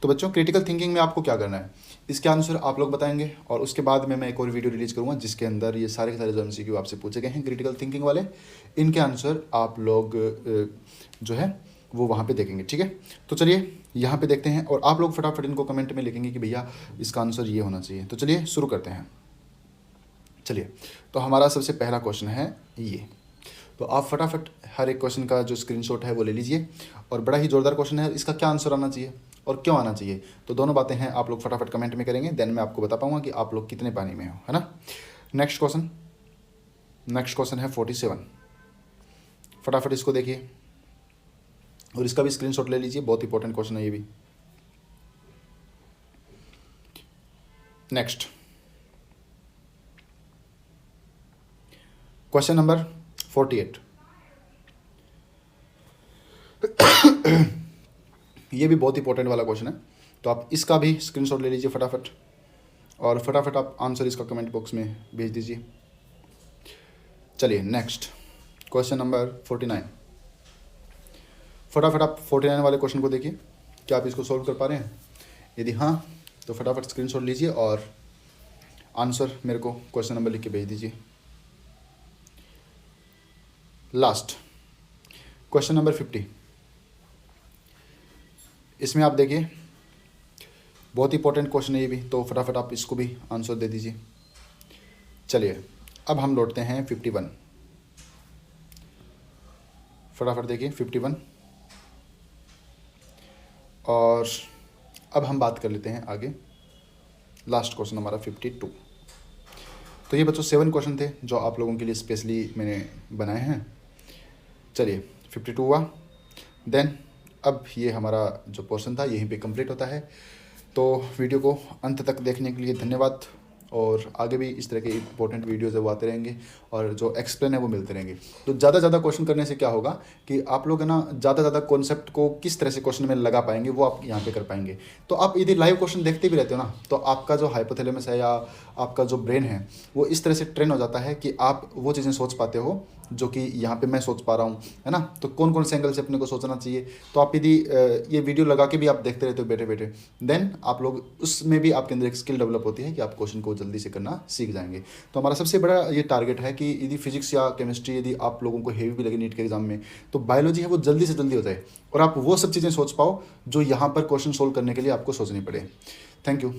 तो बच्चों, क्रिटिकल थिंकिंग में आपको क्या करना है, इसके आंसर आप लोग बताएंगे और उसके बाद में मैं एक और वीडियो रिलीज करूँगा जिसके अंदर ये सारे के सारे जो MCQ आपसे पूछे गए हैं क्रिटिकल थिंकिंग वाले, इनके आंसर आप लोग जो है वो वहाँ पे देखेंगे। ठीक है, तो चलिए यहाँ पे देखते हैं और आप लोग फटाफट इनको कमेंट में लिखेंगे कि भैया इसका आंसर ये होना चाहिए। तो चलिए शुरू करते हैं। चलिए, तो हमारा सबसे पहला क्वेश्चन है ये। तो आप फटाफट हर एक क्वेश्चन का जो स्क्रीनशॉट है वो ले लीजिए और बड़ा ही ज़ोरदार क्वेश्चन है, इसका क्या आंसर आना चाहिए और क्यों आना चाहिए, तो दोनों बातें हैं आप लोग फटाफट कमेंट में करेंगे, देन मैं आपको बता पाऊंगा कि आप लोग कितने पानी में हो, है ना। नेक्स्ट क्वेश्चन है 47। फटाफट इसको देखिए और इसका भी स्क्रीनशॉट ले लीजिए, बहुत इंपॉर्टेंट क्वेश्चन है ये भी। Next question number 48। ये भी बहुत इंपॉर्टेंट वाला क्वेश्चन है, तो आप इसका भी स्क्रीनशॉट ले लीजिए फटाफट और फटाफट आप आंसर इसका कमेंट बॉक्स में भेज दीजिए। चलिए नेक्स्ट क्वेश्चन नंबर 49। फटाफट आप 49 वाले क्वेश्चन को देखिए, क्या आप इसको सोल्व कर पा रहे हैं? यदि हाँ तो फटाफट स्क्रीनशॉट लीजिए और आंसर मेरे को क्वेश्चन नंबर लिख के भेज दीजिए। Last question number 50। इसमें आप देखिए बहुत इंपॉर्टेंट क्वेश्चन है ये भी, तो फटाफट आप इसको भी आंसर दे दीजिए। चलिए अब हम लौटते हैं 51। फटाफट देखिए 51 और अब हम बात कर लेते हैं आगे। लास्ट क्वेश्चन हमारा 52। तो ये बच्चों 7 क्वेश्चन थे जो आप लोगों के लिए स्पेशली मैंने बनाए हैं। चलिए 52 हुआ, देन अब ये हमारा जो पोर्शन था यहीं पे कंप्लीट होता है। तो वीडियो को अंत तक देखने के लिए धन्यवाद और आगे भी इस तरह के इंपॉर्टेंट वीडियोज़ है वो आते रहेंगे और जो एक्सप्लेन है वो मिलते रहेंगे। तो ज़्यादा क्वेश्चन करने से क्या होगा कि आप लोग है ना ज़्यादा कॉन्सेप्ट को किस तरह से क्वेश्चन में लगा पाएंगे वो आप यहाँ पे कर पाएंगे। तो आप यदि लाइव क्वेश्चन देखते भी रहते हो ना तो आपका जो हाइपोथैलेमस है या आपका जो ब्रेन है वो इस तरह से ट्रेन हो जाता है कि आप वो चीज़ें सोच पाते हो जो कि यहाँ पे मैं सोच पा रहा हूँ, है ना। तो कौन कौन से एंगल से अपने को सोचना चाहिए, तो आप यदि ये वीडियो लगा के भी आप देखते रहते हो बैठे बैठे, देन आप लोग उसमें भी आपके अंदर एक स्किल डेवलप होती है कि आप क्वेश्चन को जल्दी से करना सीख जाएंगे। तो हमारा सबसे बड़ा ये टारगेट है कि यदि फिजिक्स या केमिस्ट्री यदि आप लोगों को हेवी भी लगे नीट के एग्जाम में, तो बायोलॉजी है वो जल्दी से जल्दी हो जाए और आप वो सब चीज़ें सोच पाओ जो यहाँ पर क्वेश्चन सोल्व करने के लिए आपको सोचनी पड़े। Thank you.